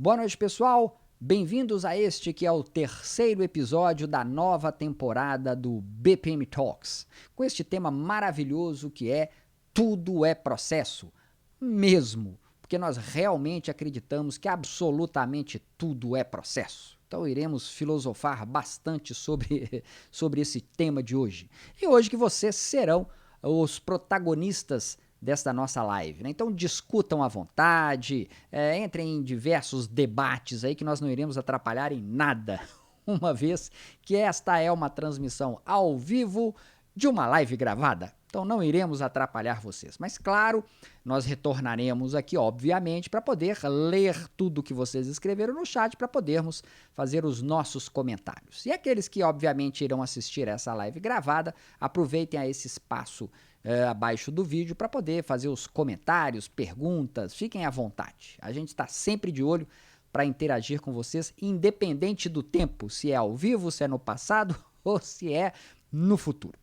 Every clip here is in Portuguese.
Boa noite, pessoal. Bem-vindos a este que é o terceiro episódio da nova temporada do BPM Talks, com este tema maravilhoso que é tudo é processo, mesmo, porque nós realmente acreditamos que absolutamente tudo é processo. Então iremos filosofar bastante sobre esse tema de hoje. E hoje que vocês serão os protagonistas desta nossa live, né? Então discutam à vontade, entrem em diversos debates aí que nós não iremos atrapalhar em nada, uma vez que esta é uma transmissão ao vivo de uma live gravada. Então não iremos atrapalhar vocês, mas claro, nós retornaremos aqui, obviamente, para poder ler tudo que vocês escreveram no chat, para podermos fazer os nossos comentários. E aqueles que, obviamente, irão assistir essa live gravada, aproveitem a esse espaço abaixo do vídeo para poder fazer os comentários, perguntas, fiquem à vontade. A gente está sempre de olho para interagir com vocês, independente do tempo, se é ao vivo, se é no passado ou se é no futuro.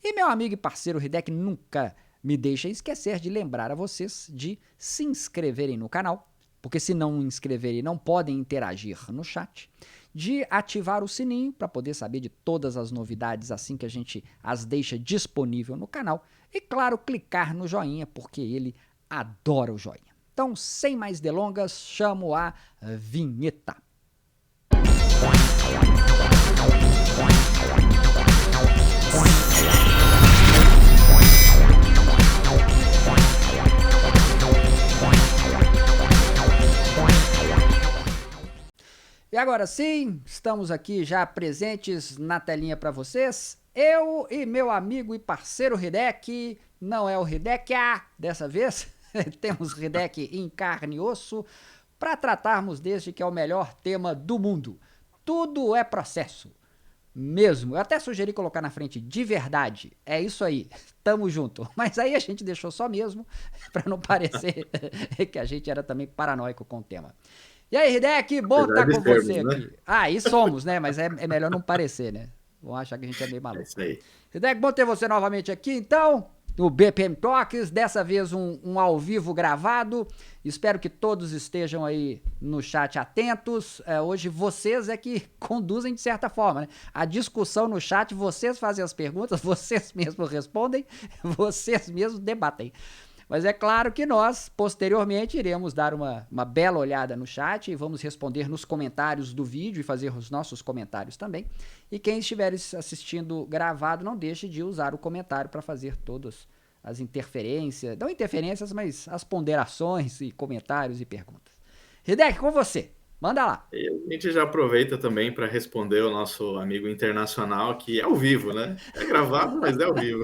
E meu amigo e parceiro Hideki nunca me deixa esquecer de lembrar a vocês de se inscreverem no canal, porque se não inscreverem não podem interagir no chat, de ativar o sininho para poder saber de todas as novidades assim que a gente as deixa disponível no canal e, claro, clicar no joinha, porque ele adora o joinha. Então, sem mais delongas, chamo a vinheta. E agora sim, estamos aqui já presentes na telinha para vocês. Eu e meu amigo e parceiro Hideki, não é o Hideki dessa vez, temos Hideki em carne e osso, para tratarmos deste que é o melhor tema do mundo. Tudo é processo. Mesmo, eu até sugeri colocar na frente de verdade, é isso aí, tamo junto. Mas aí a gente deixou só mesmo, para não parecer que a gente era também paranoico com o tema. E aí, Hideki, bom estar com você aqui. Ah, e somos, né? Mas é melhor não parecer, né? Vão achar que a gente é meio maluco. É isso aí. Hideki, bom ter você novamente aqui, então. O BPM Talks, dessa vez um ao vivo gravado. Espero que todos estejam aí no chat atentos. Hoje vocês é que conduzem de certa forma, né? A discussão no chat, vocês fazem as perguntas, vocês mesmos respondem, vocês mesmos debatem. Mas é claro que nós, posteriormente, iremos dar uma bela olhada no chat e vamos responder nos comentários do vídeo e fazer os nossos comentários também. E quem estiver assistindo gravado, não deixe de usar o comentário para fazer todas as interferências, não interferências, mas as ponderações e comentários e perguntas. Hideki, com você. Manda lá. E a gente já aproveita também para responder o nosso amigo internacional, que é ao vivo, né? É gravado, mas é ao vivo.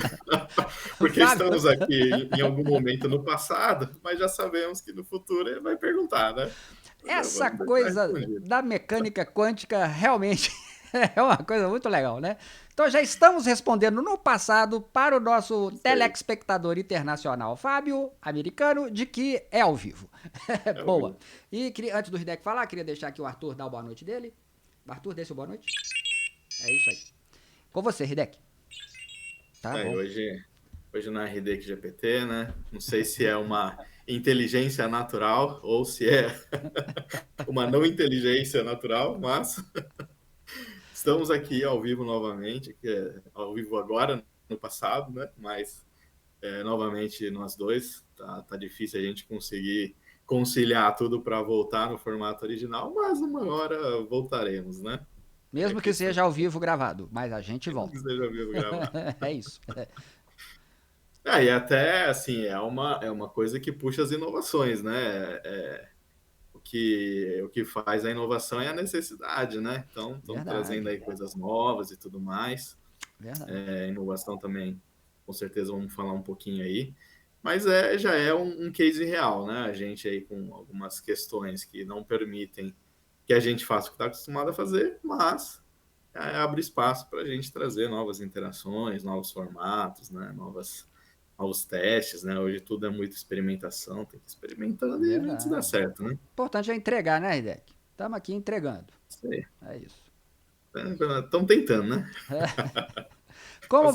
Porque estamos aqui em algum momento no passado, mas já sabemos que no futuro ele vai perguntar, né? Essa coisa da mecânica quântica realmente é uma coisa muito legal, né? Então já estamos respondendo no passado para o nosso telespectador internacional Fábio, americano, de que é ao vivo. Boa. E antes do Hideki falar, queria deixar aqui o Arthur dar o boa noite dele. Arthur, dê seu boa noite. É isso aí. Com você, Hideki. Tá bom. Hoje na Hideki GPT, né? Não sei se é uma inteligência natural ou se é uma não inteligência natural, mas estamos aqui ao vivo novamente, que é ao vivo agora, no passado, né? Mas novamente nós dois, tá difícil a gente conseguir conciliar tudo para voltar no formato original, mas uma hora voltaremos, né? Mesmo que seja ao vivo gravado, mas a gente volta. Mesmo que seja ao vivo gravado. É isso. E até, assim, é uma coisa que puxa as inovações, né? O que faz a inovação é a necessidade, né? Então, estão trazendo aí coisas novas e tudo mais. Inovação também, com certeza, vamos falar um pouquinho aí. Mas já é um case real, né? A gente aí com algumas questões que não permitem que a gente faça o que está acostumado a fazer, mas abre espaço para a gente trazer novas interações, novos formatos, né? Novos testes, né? Hoje tudo é muita experimentação, tem que ir experimentando e a gente dá certo, né? O importante é entregar, né, Hideki? Estamos aqui entregando. Isso aí. É isso. Estão tentando, né? Como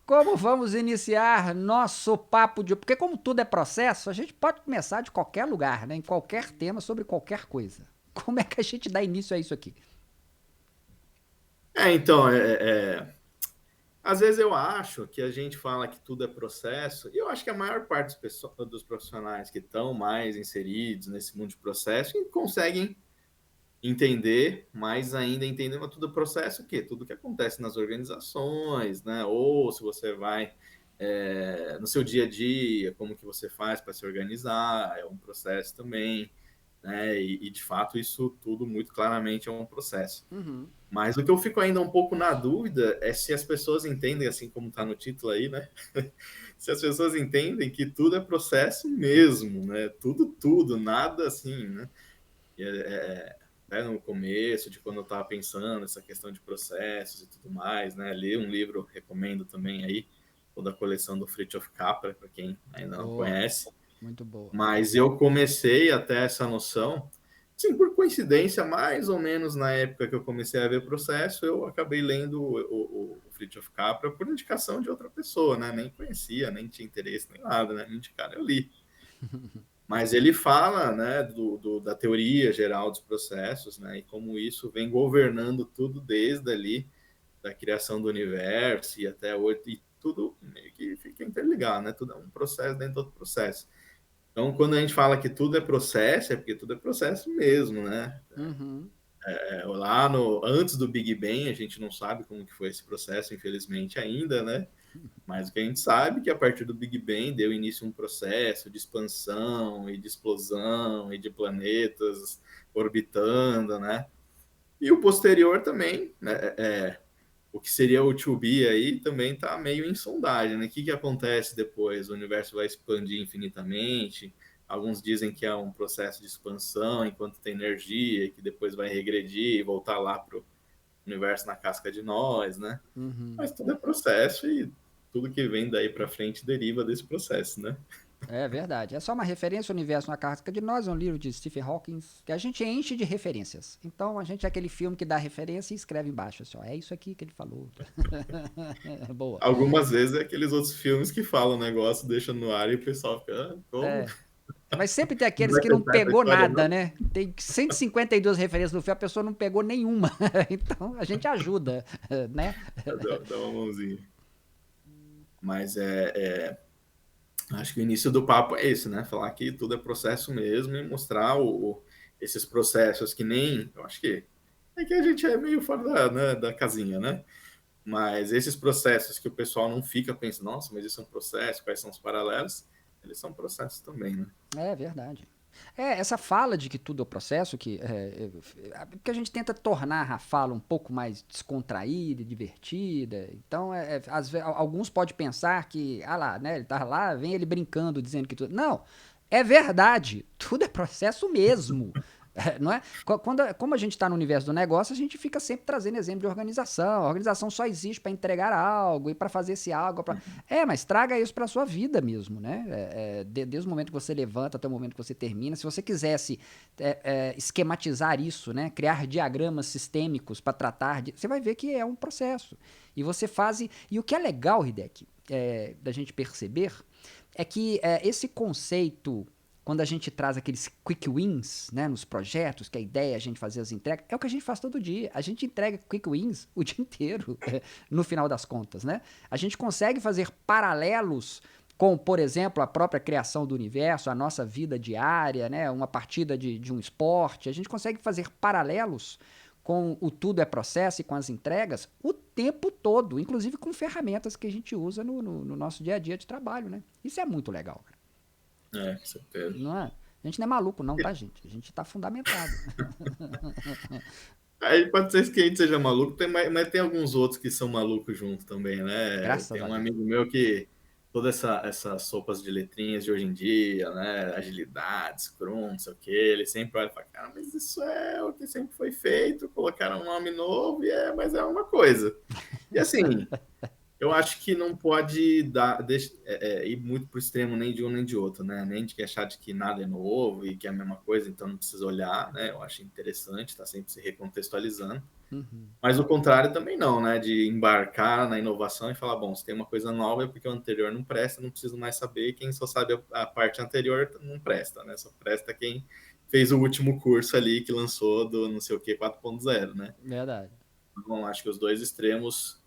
como vamos iniciar nosso papo de... Porque como tudo é processo, a gente pode começar de qualquer lugar, né? Em qualquer tema, sobre qualquer coisa. Como é que a gente dá início a isso aqui? Então, às vezes eu acho que a gente fala que tudo é processo, e eu acho que a maior parte dos profissionais que estão mais inseridos nesse mundo de processo conseguem entender, mais ainda entender tudo é processo, o quê? Tudo que acontece nas organizações, né? Ou se você vai no seu dia a dia, como que você faz para se organizar, é um processo também, né? E de fato isso tudo muito claramente é um processo. Uhum. Mas o que eu fico ainda um pouco na dúvida é se as pessoas entendem, assim como está no título aí, né? Se as pessoas entendem que tudo é processo mesmo, né? Tudo, nada assim, né? No começo, de quando eu estava pensando essa questão de processos e tudo mais, né? Li um livro, recomendo também aí, toda a coleção do Fritjof Capra, para quem ainda não Boa, conhece. muito boa. Mas eu comecei a ter essa noção, sim, por coincidência, mais ou menos na época que eu comecei a ver processo, eu acabei lendo o Fritjof Capra por indicação de outra pessoa, né? Nem conhecia, nem tinha interesse, nem nada, né? Me indicaram, eu li. Mas ele fala, né, da teoria geral dos processos, né, e como isso vem governando tudo desde ali, da criação do universo e até hoje, e tudo meio que fica interligado, né? Tudo é um processo dentro do outro processo. Então, quando a gente fala que tudo é processo, é porque tudo é processo mesmo, né? Uhum. Antes do Big Bang, a gente não sabe como que foi esse processo, infelizmente ainda, né? Mas o que a gente sabe é que a partir do Big Bang deu início a um processo de expansão e de explosão e de planetas orbitando, né? E o posterior também, né? O que seria o to be aí também está meio em sondagem, né? O que acontece depois? O universo vai expandir infinitamente. Alguns dizem que é um processo de expansão enquanto tem energia, que depois vai regredir e voltar lá para o universo na casca de nós, né? Uhum. Mas tudo é processo e tudo que vem daí para frente deriva desse processo, né? É verdade. É só uma referência ao universo na casca de nós, é um livro de Stephen Hawking, que a gente enche de referências. Então a gente é aquele filme que dá referência e escreve embaixo, assim, ó, é isso aqui que ele falou. Boa. Algumas vezes é aqueles outros filmes que falam o negócio, deixam no ar e o pessoal fica, como? É. Mas sempre tem Não aqueles vai que não testar essa pegou história, nada, não? né? Tem 152 referências no filme, a pessoa não pegou nenhuma. Então a gente ajuda, né? Dá uma mãozinha. Mas acho que o início do papo é esse, né? Falar que tudo é processo mesmo e mostrar esses processos que nem. Eu acho que é que a gente é meio fora da casinha, né? Mas esses processos que o pessoal não fica pensando, nossa, mas isso é um processo, quais são os paralelos? Eles são processos também, né? É verdade. Essa fala de que tudo é o processo, porque a gente tenta tornar a fala um pouco mais descontraída e divertida. Então, alguns podem pensar que, ah lá, né, ele tá lá, vem ele brincando, dizendo que tudo. Não, é verdade, tudo é processo mesmo. Não é? Como a gente está no universo do negócio, a gente fica sempre trazendo exemplo de organização. A organização só existe para entregar algo e para fazer esse algo. Mas traga isso para sua vida mesmo, né? Desde o momento que você levanta até o momento que você termina. Se você quisesse esquematizar isso, né? Criar diagramas sistêmicos para tratar de. Você vai ver que é um processo. E você faz. E o que é legal, Hideki, da gente perceber, é que esse conceito quando a gente traz aqueles quick wins, né, nos projetos, que a ideia é a gente fazer as entregas, é o que a gente faz todo dia. A gente entrega quick wins o dia inteiro, no final das contas, né? A gente consegue fazer paralelos com, por exemplo, a própria criação do universo, a nossa vida diária, né, uma partida de um esporte. A gente consegue fazer paralelos com o tudo é processo e com as entregas o tempo todo, inclusive com ferramentas que a gente usa no nosso dia a dia de trabalho, né? Isso é muito legal, cara. Com certeza. Não é? A gente não é maluco, não, tá, gente? A gente tá fundamentado. Aí pode ser que a gente seja maluco, mas tem alguns outros que são malucos junto também, né? Graças Tem a um Deus. amigo meu que todas essas sopas de letrinhas de hoje em dia, né? Agilidade, Scrum, não sei o que, ele sempre olha e fala, cara, mas isso é o que sempre foi feito, colocaram um nome novo, mas é uma coisa. E assim, eu acho que não pode ir muito para o extremo nem de um nem de outro, né? Nem de que achar de que nada é novo e que é a mesma coisa, então não precisa olhar, né? Eu acho interessante, está sempre se recontextualizando. Uhum. Mas o contrário também não, né? De embarcar na inovação e falar, bom, se tem uma coisa nova é porque o anterior não presta, não preciso mais saber, quem só sabe a parte anterior não presta, né? Só presta quem fez o último curso ali que lançou do não sei o que 4.0, né? Verdade. Então, acho que os dois extremos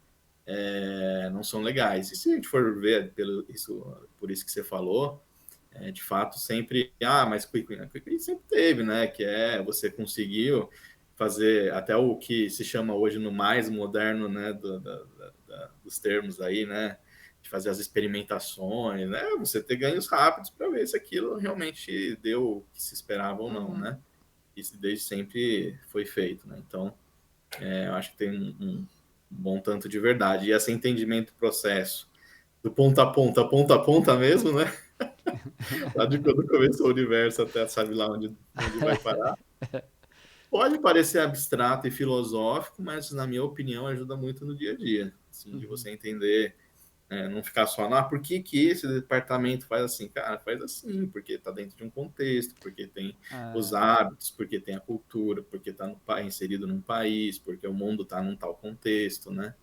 não são legais. E se a gente for ver por isso que você falou, de fato, sempre, mas Quick sempre teve, né? Que você conseguiu fazer até o que se chama hoje no mais moderno, né? Dos termos aí, né? De fazer as experimentações, né? Você ter ganhos rápidos para ver se aquilo realmente deu o que se esperava ou não, Uhum. né? Isso desde sempre foi feito, né? Então, eu acho que tem um bom tanto de verdade. E esse entendimento do processo, do ponta a ponta mesmo, né? Lá de quando começou o universo até sabe lá onde vai parar. Pode parecer abstrato e filosófico, mas na minha opinião ajuda muito no dia a dia, assim, de Uhum. você entender, não ficar só, por que esse departamento faz assim? Cara, faz assim, porque está dentro de um contexto, porque tem os É, hábitos, porque tem a cultura, porque está inserido num país, porque o mundo está num tal contexto, né?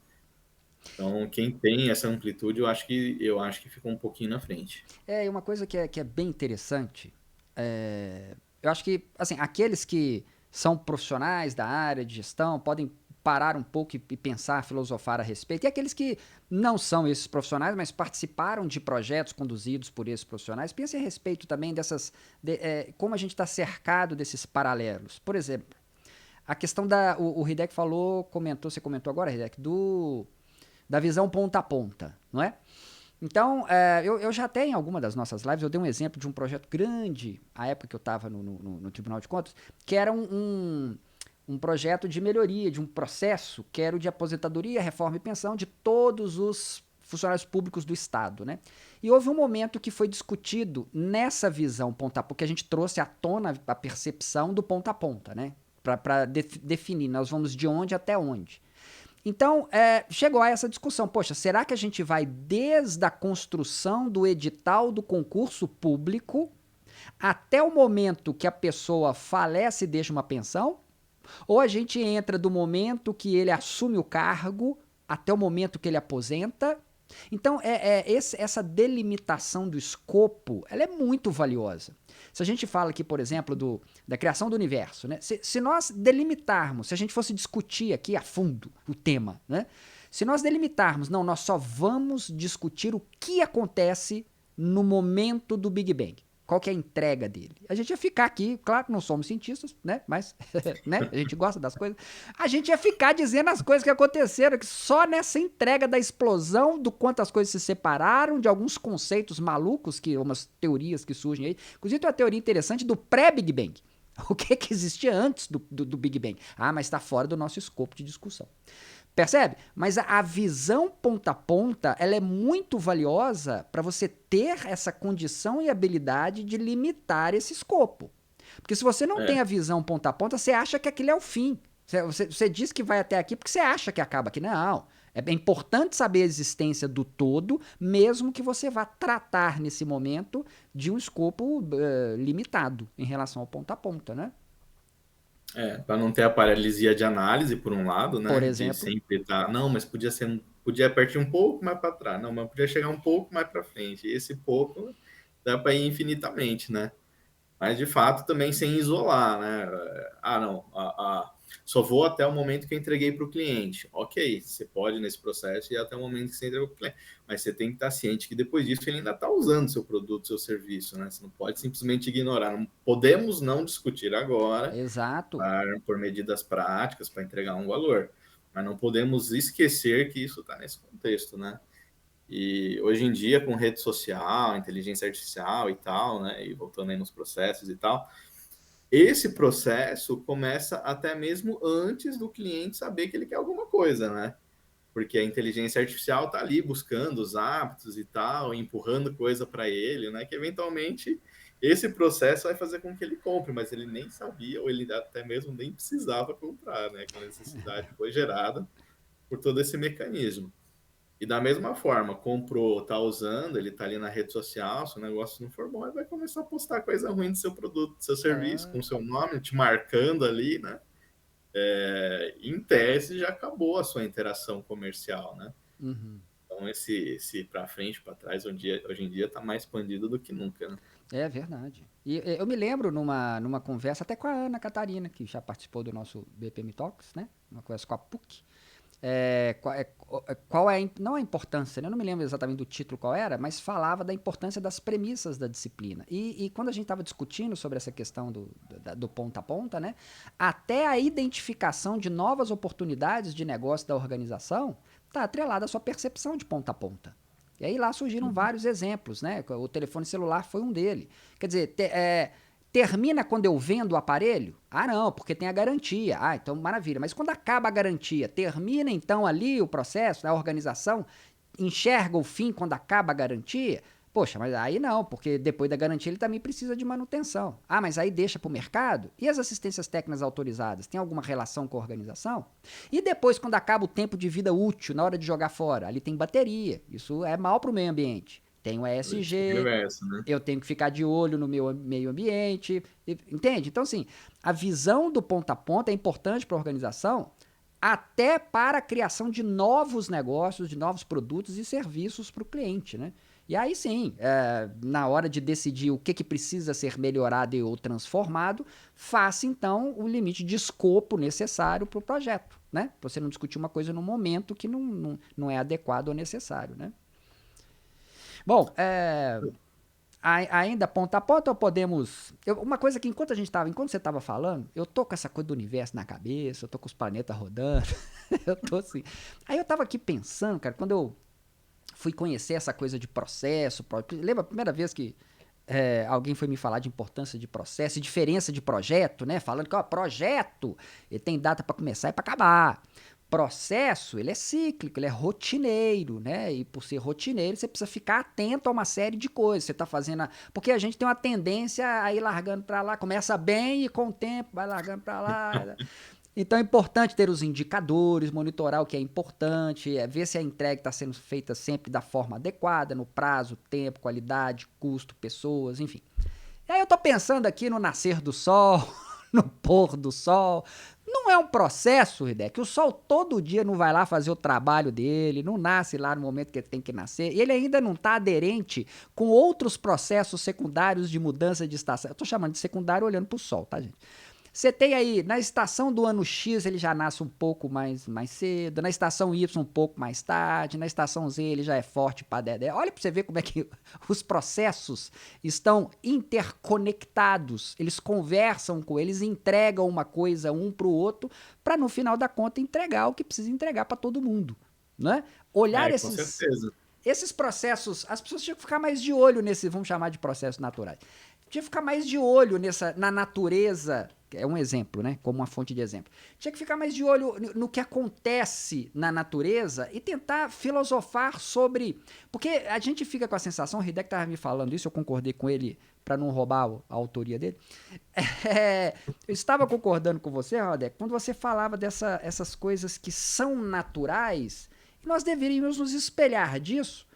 Então, quem tem essa amplitude, eu acho que fica um pouquinho na frente. e uma coisa que é bem interessante, eu acho que, assim, aqueles que são profissionais da área de gestão podem parar um pouco e pensar, filosofar a respeito. E aqueles que não são esses profissionais, mas participaram de projetos conduzidos por esses profissionais, pensem a respeito também como a gente está cercado desses paralelos. Por exemplo, a questão o Hidek você comentou agora, Hidek, da visão ponta a ponta, não é? Então, eu já até em alguma das nossas lives, eu dei um exemplo de um projeto grande, a época que eu estava no Tribunal de Contas, que era um projeto de melhoria, de um processo, que era o de aposentadoria, reforma e pensão de todos os funcionários públicos do Estado, né? E houve um momento que foi discutido nessa visão ponta a ponta, que a gente trouxe à tona a percepção do ponta a ponta, né? Para definir, nós vamos de onde até onde. Então, chegou a essa discussão. Poxa, será que a gente vai desde a construção do edital do concurso público até o momento que a pessoa falece e deixa uma pensão? Ou a gente entra do momento que ele assume o cargo até o momento que ele aposenta? Então, essa delimitação do escopo, ela é muito valiosa. Se a gente fala aqui, por exemplo, da criação do universo, né? Se nós delimitarmos, se a gente fosse discutir aqui a fundo o tema, né? Se nós delimitarmos, não, nós só vamos discutir o que acontece no momento do Big Bang. Qual que é a entrega dele? A gente ia ficar aqui, claro que não somos cientistas, né? Mas né? A gente gosta das coisas. A gente ia ficar dizendo as coisas que aconteceram, que só nessa entrega da explosão, do quanto as coisas se separaram, de alguns conceitos malucos, umas teorias que surgem aí. Inclusive tem uma teoria interessante do pré-Big Bang. O que existia antes do Big Bang? Mas está fora do nosso escopo de discussão. Percebe? Mas a visão ponta a ponta, ela é muito valiosa para você ter essa condição e habilidade de limitar esse escopo. Porque se você não tem É, a visão ponta a ponta, você acha que aquilo é o fim. Você diz que vai até aqui porque você acha que acaba aqui. Não. É importante saber a existência do todo, mesmo que você vá tratar nesse momento de um escopo limitado em relação ao ponta a ponta, né? para não ter a paralisia de análise, por um lado, Por né? De exemplo. sempre estar, não, mas podia partir um pouco mais para trás, não, mas podia chegar um pouco mais para frente. E esse pouco dá para ir infinitamente, né? Mas de fato também sem isolar, né? Não, só vou até o momento que eu entreguei para o cliente. Ok, você pode nesse processo ir até o momento que você entregou para o cliente, mas você tem que estar ciente que depois disso ele ainda está usando seu produto, seu serviço, né? Você não pode simplesmente ignorar. Não podemos não discutir agora Exato. por medidas práticas para entregar um valor, mas não podemos esquecer que isso está nesse contexto, né? E hoje em dia, com rede social, inteligência artificial e tal, né? E voltando aí nos processos e tal, esse processo começa até mesmo antes do cliente saber que ele quer alguma coisa, né? Porque a inteligência artificial está ali buscando os hábitos e tal, empurrando coisa para ele, né? Que eventualmente esse processo vai fazer com que ele compre, mas ele nem sabia, ou ele até mesmo nem precisava comprar, né? Que a necessidade foi gerada por todo esse mecanismo. E da mesma forma, comprou, tá usando, ele tá ali na rede social, se o negócio não for bom, ele vai começar a postar coisa ruim do seu produto, do seu serviço, com o seu nome, te marcando ali, né? em tese já acabou a sua interação comercial, né? Uhum. Então esse para frente, para trás, hoje em dia está mais expandido do que nunca, né? É verdade. E eu me lembro numa conversa até com a Ana Catarina, que já participou do nosso BPM Talks, né? Uma conversa com a PUC. Qual é não a importância, né? Eu não me lembro exatamente do título qual era, mas falava da importância das premissas da disciplina. E quando a gente estava discutindo sobre essa questão do ponta a ponta, né? Até a identificação de novas oportunidades de negócio da organização está atrelada à sua percepção de ponta a ponta. E aí lá surgiram Uhum. vários exemplos, né? O telefone celular foi um dele. Quer dizer, termina quando eu vendo o aparelho? Ah, não, porque tem a garantia. Ah, então maravilha. Mas quando acaba a garantia, termina então ali o processo, a organização enxerga o fim quando acaba a garantia? Poxa, mas aí não, porque depois da garantia ele também precisa de manutenção. Ah, mas aí deixa para o mercado? E as assistências técnicas autorizadas? Tem alguma relação com a organização? E depois, quando acaba o tempo de vida útil, na hora de jogar fora? Ali tem bateria. Isso é mal para o meio ambiente. Tem o ESG, Universo, né? eu tenho que ficar de olho no meu meio ambiente, entende? Então, assim, a visão do ponta a ponta é importante para a organização, até para a criação de novos negócios, de novos produtos e serviços para o cliente, né? E aí sim, na hora de decidir o que precisa ser melhorado ou transformado, faça então o limite de escopo necessário para o projeto, né? Pra você não discutir uma coisa no momento que não é adequado ou necessário, né? Bom, ainda ponta a ponta ou podemos. Uma coisa que enquanto você estava falando, eu tô com essa coisa do universo na cabeça, eu tô com os planetas rodando, eu tô assim. Aí eu tava aqui pensando, cara, quando eu fui conhecer essa coisa de processo, lembra a primeira vez que alguém foi me falar de importância de processo e diferença de projeto, né? Falando que, ó, projeto, ele tem data para começar e para acabar. Processo, ele é cíclico, ele é rotineiro, né? E por ser rotineiro, você precisa ficar atento a uma série de coisas. Você tá fazendo. Porque a gente tem uma tendência a ir largando para lá, começa bem e com o tempo vai largando para lá. Então é importante ter os indicadores, monitorar o que é importante, ver se a entrega está sendo feita sempre da forma adequada, no prazo, tempo, qualidade, custo, pessoas, enfim. E aí eu tô pensando aqui no nascer do sol, no pôr do sol. Não é um processo, Hideki. O sol todo dia não vai lá fazer o trabalho dele, não nasce lá no momento que ele tem que nascer. E ele ainda não está aderente com outros processos secundários de mudança de estação. Eu tô chamando de secundário olhando pro sol, tá, gente? Você tem aí, na estação do ano X ele já nasce um pouco mais cedo, na estação Y um pouco mais tarde, na estação Z ele já é forte para dedé. Olha para você ver como é que os processos estão interconectados, eles conversam com eles, entregam uma coisa um para o outro, para no final da conta entregar o que precisa entregar para todo mundo, né? Olhar Com certeza. esses processos, as pessoas tinham que ficar mais de olho nesse, vamos chamar de processos naturais. Tinha que ficar mais de olho na natureza, é um exemplo, né? Como uma fonte de exemplo. Tinha que ficar mais de olho no que acontece na natureza e tentar filosofar sobre. Porque a gente fica com a sensação, o Hideki estava me falando isso, eu concordei com ele para não roubar a autoria dele. Eu estava concordando com você, Hideki, quando você falava dessas coisas que são naturais, e nós deveríamos nos espelhar disso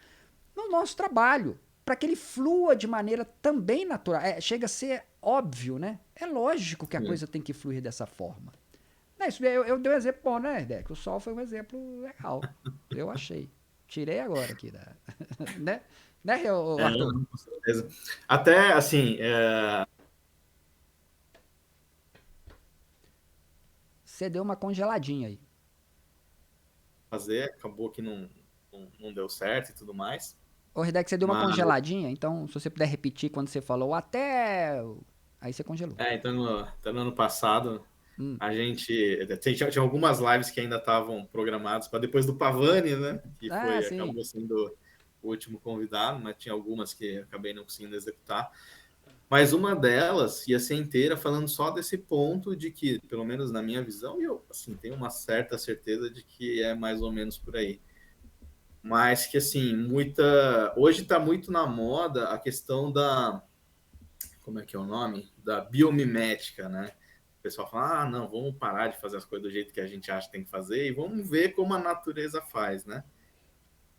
no nosso trabalho, para que ele flua de maneira também natural. Chega a ser óbvio, né? É lógico que a Sim. coisa tem que fluir dessa forma. Eu dei um exemplo bom, né, Hideki? O sol foi um exemplo legal. Eu achei. Tirei agora aqui, né? Né, Arthur? Não, com certeza. Até, assim, Você deu uma congeladinha aí. fazer, acabou que não deu certo e tudo mais. Ô, Hideki, você deu uma Mas, congeladinha, então se você puder repetir quando você falou até. Aí você congelou. então no ano passado, Hum. a gente tinha algumas lives que ainda estavam programadas para depois do Pavani, né? Que Ah, sim. acabou sendo o último convidado, mas tinha algumas que acabei não conseguindo executar. Mas uma delas ia ser inteira falando só desse ponto de que, pelo menos na minha visão, e eu assim, tenho uma certa certeza de que é mais ou menos por aí. Mas que assim, hoje está muito na moda a questão da, como é que é o nome? Da biomimética, né? O pessoal fala, não, vamos parar de fazer as coisas do jeito que a gente acha que tem que fazer e vamos ver como a natureza faz, né?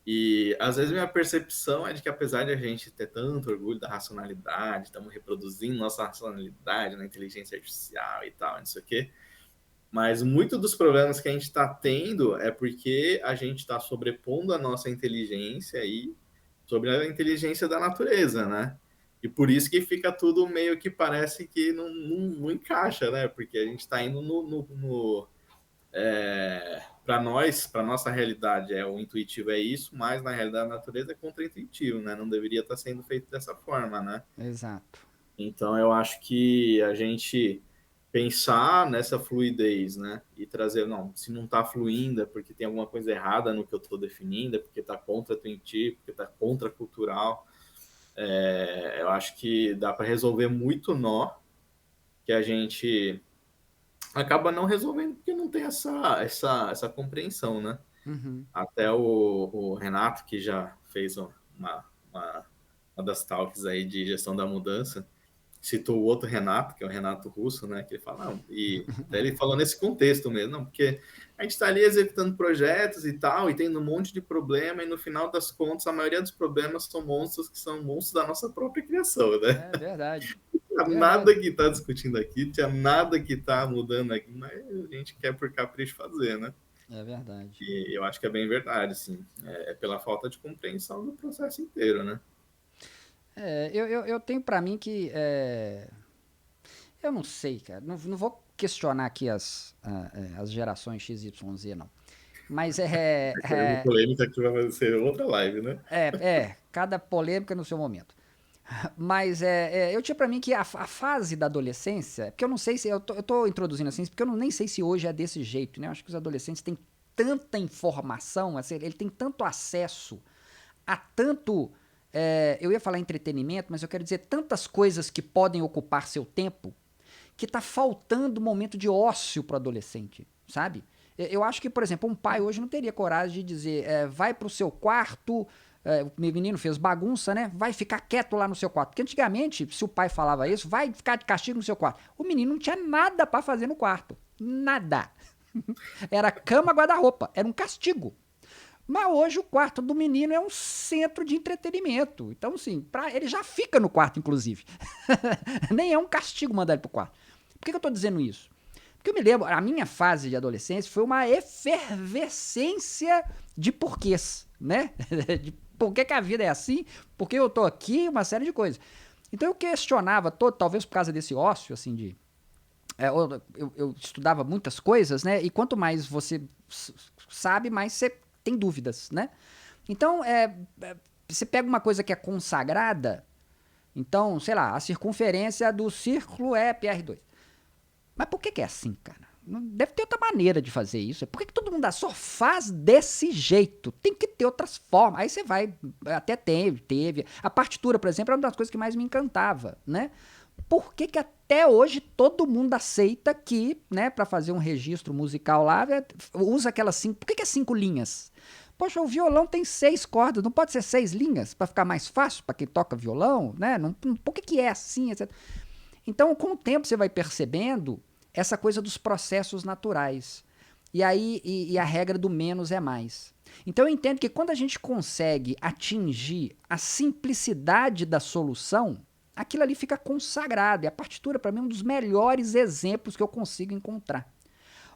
E às vezes minha percepção é de que apesar de a gente ter tanto orgulho da racionalidade, estamos reproduzindo nossa racionalidade na inteligência artificial e tal, não sei o quê, Mas muito dos problemas que a gente está tendo é porque a gente está sobrepondo a nossa inteligência aí sobre a inteligência da natureza, né? E por isso que fica tudo meio que parece que não encaixa, né? Porque a gente está indo para nós, para nossa realidade, o intuitivo é isso, mas na realidade a natureza é contra-intuitivo, né? Não deveria estar sendo feito dessa forma, né? Exato. Então eu acho que a gente pensar nessa fluidez, né? E trazer, não, se não está fluindo é porque tem alguma coisa errada no que eu estou definindo, é porque está contra-intuitivo, porque está contra-cultural. Eu acho que dá para resolver muito nó que a gente acaba não resolvendo porque não tem essa compreensão, né? Uhum. Até o Renato, que já fez uma das talks aí de gestão da mudança, citou o outro Renato, que é o Renato Russo, né? Que ele fala, não, e até ele falou nesse contexto mesmo, não, porque a gente está ali executando projetos e tal, e tendo um monte de problema, e no final das contas, a maioria dos problemas são monstros que são monstros da nossa própria criação, né? É verdade. Não tinha Verdade. nada que está discutindo aqui, tinha nada que está mudando aqui, mas a gente quer por capricho fazer, né? É verdade. E eu acho que é bem verdade, sim. É pela falta de compreensão do processo inteiro, né? Eu tenho pra mim que. Eu não sei, cara. Não vou questionar aqui as gerações X, Y, Z, não. Mas É uma polêmica que vai ser outra live, né? cada polêmica no seu momento. Mas eu tinha pra mim que a fase da adolescência, porque eu não sei se, eu tô introduzindo assim, porque eu nem sei se hoje é desse jeito, né? Eu acho que os adolescentes têm tanta informação, assim, ele tem tanto acesso a tanto, eu ia falar entretenimento, mas eu quero dizer tantas coisas que podem ocupar seu tempo, que tá faltando momento de ócio pro adolescente, sabe? Eu acho que, por exemplo, um pai hoje não teria coragem de dizer, vai pro seu quarto, o menino fez bagunça, né? Vai ficar quieto lá no seu quarto. Porque antigamente, se o pai falava isso, vai ficar de castigo no seu quarto. O menino não tinha nada para fazer no quarto. Nada. Era cama, guarda-roupa. Era um castigo. Mas hoje o quarto do menino é um centro de entretenimento. Então, assim, ele já fica no quarto, inclusive. Nem é um castigo mandar ele pro quarto. Por que eu tô dizendo isso? Porque eu me lembro, a minha fase de adolescência foi uma efervescência de porquês, né? De por que a vida é assim, por que eu tô aqui, uma série de coisas. Então eu questionava todo, talvez por causa desse ócio, assim, de... eu estudava muitas coisas, né? E quanto mais você sabe, mais você tem dúvidas, né? Então, você pega uma coisa que é consagrada, então, sei lá, a circunferência do círculo é PR2. Mas por que é assim, cara? Não deve ter outra maneira de fazer isso. Por que todo mundo só faz desse jeito? Tem que ter outras formas. Aí você vai, até teve. A partitura, por exemplo, é uma das coisas que mais me encantava, né? Por que até hoje todo mundo aceita que, né, para fazer um registro musical lá, usa aquelas 5... Por que é 5 linhas? Poxa, o violão tem 6 cordas, não pode ser 6 linhas para ficar mais fácil para quem toca violão, né? Por que é assim, etc. Então, com o tempo você vai percebendo essa coisa dos processos naturais. E aí a regra do menos é mais. Então eu entendo que quando a gente consegue atingir a simplicidade da solução, aquilo ali fica consagrado. E a partitura, para mim, é um dos melhores exemplos que eu consigo encontrar.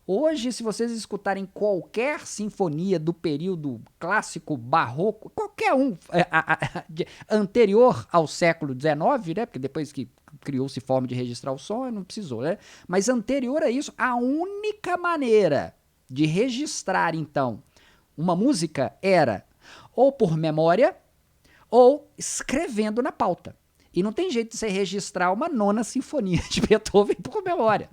Hoje, se vocês escutarem qualquer sinfonia do período clássico, barroco, qualquer um anterior ao século XIX, né? Porque depois que criou-se forma de registrar o som, não precisou, né? Mas anterior a isso, a única maneira de registrar, então, uma música era ou por memória ou escrevendo na pauta. E não tem jeito de você registrar uma nona sinfonia de Beethoven por memória.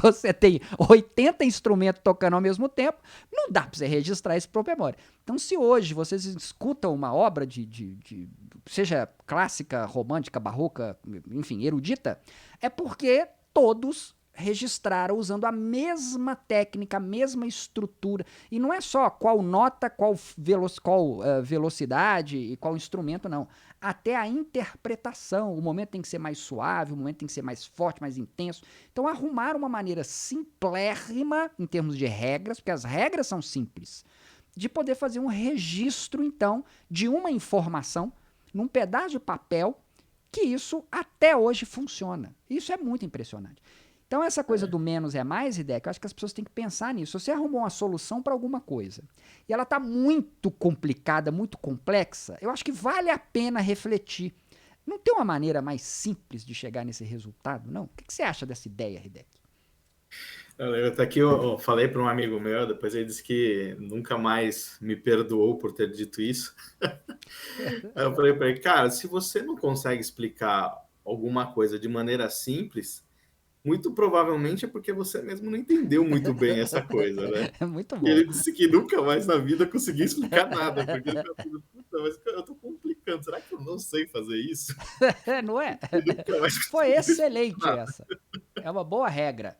Você tem 80 instrumentos tocando ao mesmo tempo, não dá para você registrar isso por memória. Então, se hoje vocês escutam uma obra seja clássica, romântica, barroca, enfim, erudita, é porque todos registraram usando a mesma técnica, a mesma estrutura. E não é só qual nota, qual velocidade e qual instrumento, não. Até a interpretação. O momento tem que ser mais suave, o momento tem que ser mais forte, mais intenso. Então, arrumar uma maneira simplérrima, em termos de regras, porque as regras são simples, de poder fazer um registro, então, de uma informação num pedaço de papel, que isso até hoje funciona. Isso é muito impressionante. Então, essa coisa do menos é mais, Hideki, eu acho que as pessoas têm que pensar nisso. Se você arrumou uma solução para alguma coisa e ela está muito complicada, muito complexa, eu acho que vale a pena refletir. Não tem uma maneira mais simples de chegar nesse resultado, não? O que você acha dessa ideia, Hideki? Até aqui eu falei para um amigo meu, depois ele disse que nunca mais me perdoou por ter dito isso. Aí eu falei para ele, cara, se você não consegue explicar alguma coisa de maneira simples, muito provavelmente é porque você mesmo não entendeu muito bem essa coisa, né? É muito E bom. ele disse que nunca mais na vida conseguiu explicar nada, porque ele falou, puta, mas eu tô complicando, será que eu não sei fazer isso? Não é? E nunca mais Foi conseguiu explicar excelente nada. essa. É uma boa regra.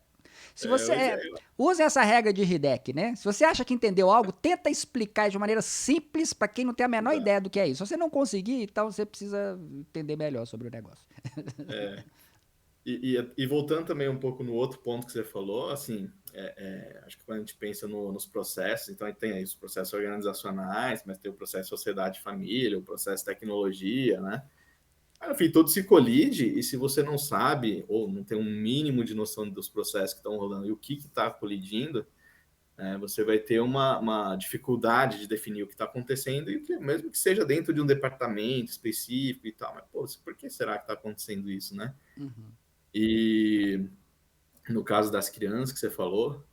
Se É, você mas é, use essa regra de Hideki, né? Se você acha que entendeu algo, tenta explicar de maneira simples para quem não tem a menor ideia do que é isso. Se você não conseguir, então você precisa entender melhor sobre o negócio. é. E voltando também um pouco no outro ponto que você falou, assim, acho que quando a gente pensa nos processos, então a gente tem aí os processos organizacionais, mas tem o processo sociedade-família, o processo tecnologia, né? Enfim, tudo se colide e se você não sabe ou não tem um mínimo de noção dos processos que estão rolando e o que está colidindo, você vai ter uma dificuldade de definir o que está acontecendo e mesmo que seja dentro de um departamento específico e tal, mas pô, por que será que está acontecendo isso, né? Uhum. E no caso das crianças que você falou,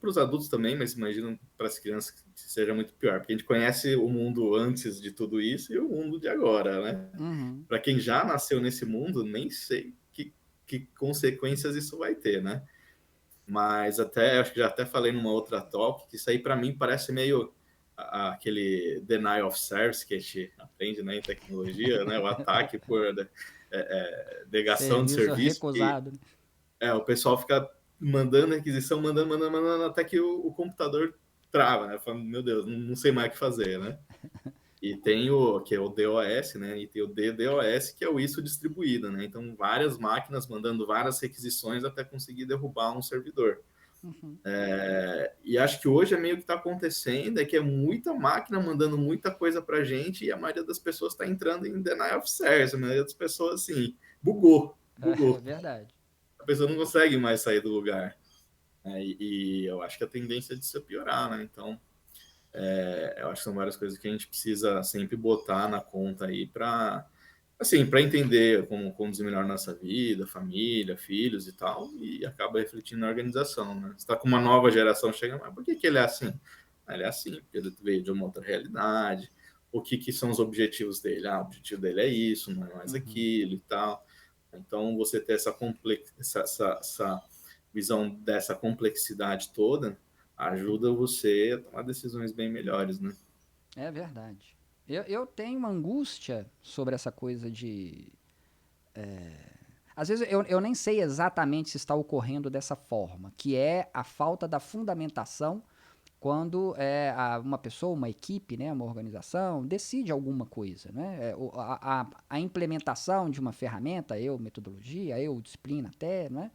para os adultos também, mas imagino para as crianças que seja muito pior, porque a gente conhece o mundo antes de tudo isso e o mundo de agora, né? Uhum. Para quem já nasceu nesse mundo, nem sei que consequências isso vai ter, né? Mas acho que já até falei numa outra talk que isso aí para mim parece meio aquele denial of service que a gente aprende, né, em tecnologia, né? O ataque por negação de Serviço serviço, que recusado. o pessoal fica mandando requisição, mandando, até que o computador trava, né? Falando, meu Deus, não sei mais o que fazer, né? E tem que é o DOS, né? E tem o DDoS, que é o ISO distribuído, né? Então, várias máquinas mandando várias requisições até conseguir derrubar um servidor. Uhum. E acho que hoje é meio que está acontecendo, é que é muita máquina mandando muita coisa para a gente e a maioria das pessoas está entrando em denial of service. A maioria das pessoas, assim, bugou. É verdade. A pessoa não consegue mais sair do lugar. E eu acho que a tendência disso é piorar, né? Então, eu acho que são várias coisas que a gente precisa sempre botar na conta aí para assim, para entender como conduzir melhor nossa vida, família, filhos e tal, e acaba refletindo na organização, né? Você está com uma nova geração chegando, mas por que ele é assim? Ele é assim, porque ele veio de uma outra realidade. O que são os objetivos dele? O objetivo dele é isso, não é mais aquilo e tal. Então, você ter essa visão dessa complexidade toda ajuda você a tomar decisões bem melhores, né? É verdade. Eu tenho uma angústia sobre essa coisa de. Às vezes eu nem sei exatamente se está ocorrendo dessa forma, que é a falta da fundamentação quando uma pessoa, uma equipe, né, uma organização, decide alguma coisa. Né? A implementação de uma ferramenta, metodologia, disciplina até, né?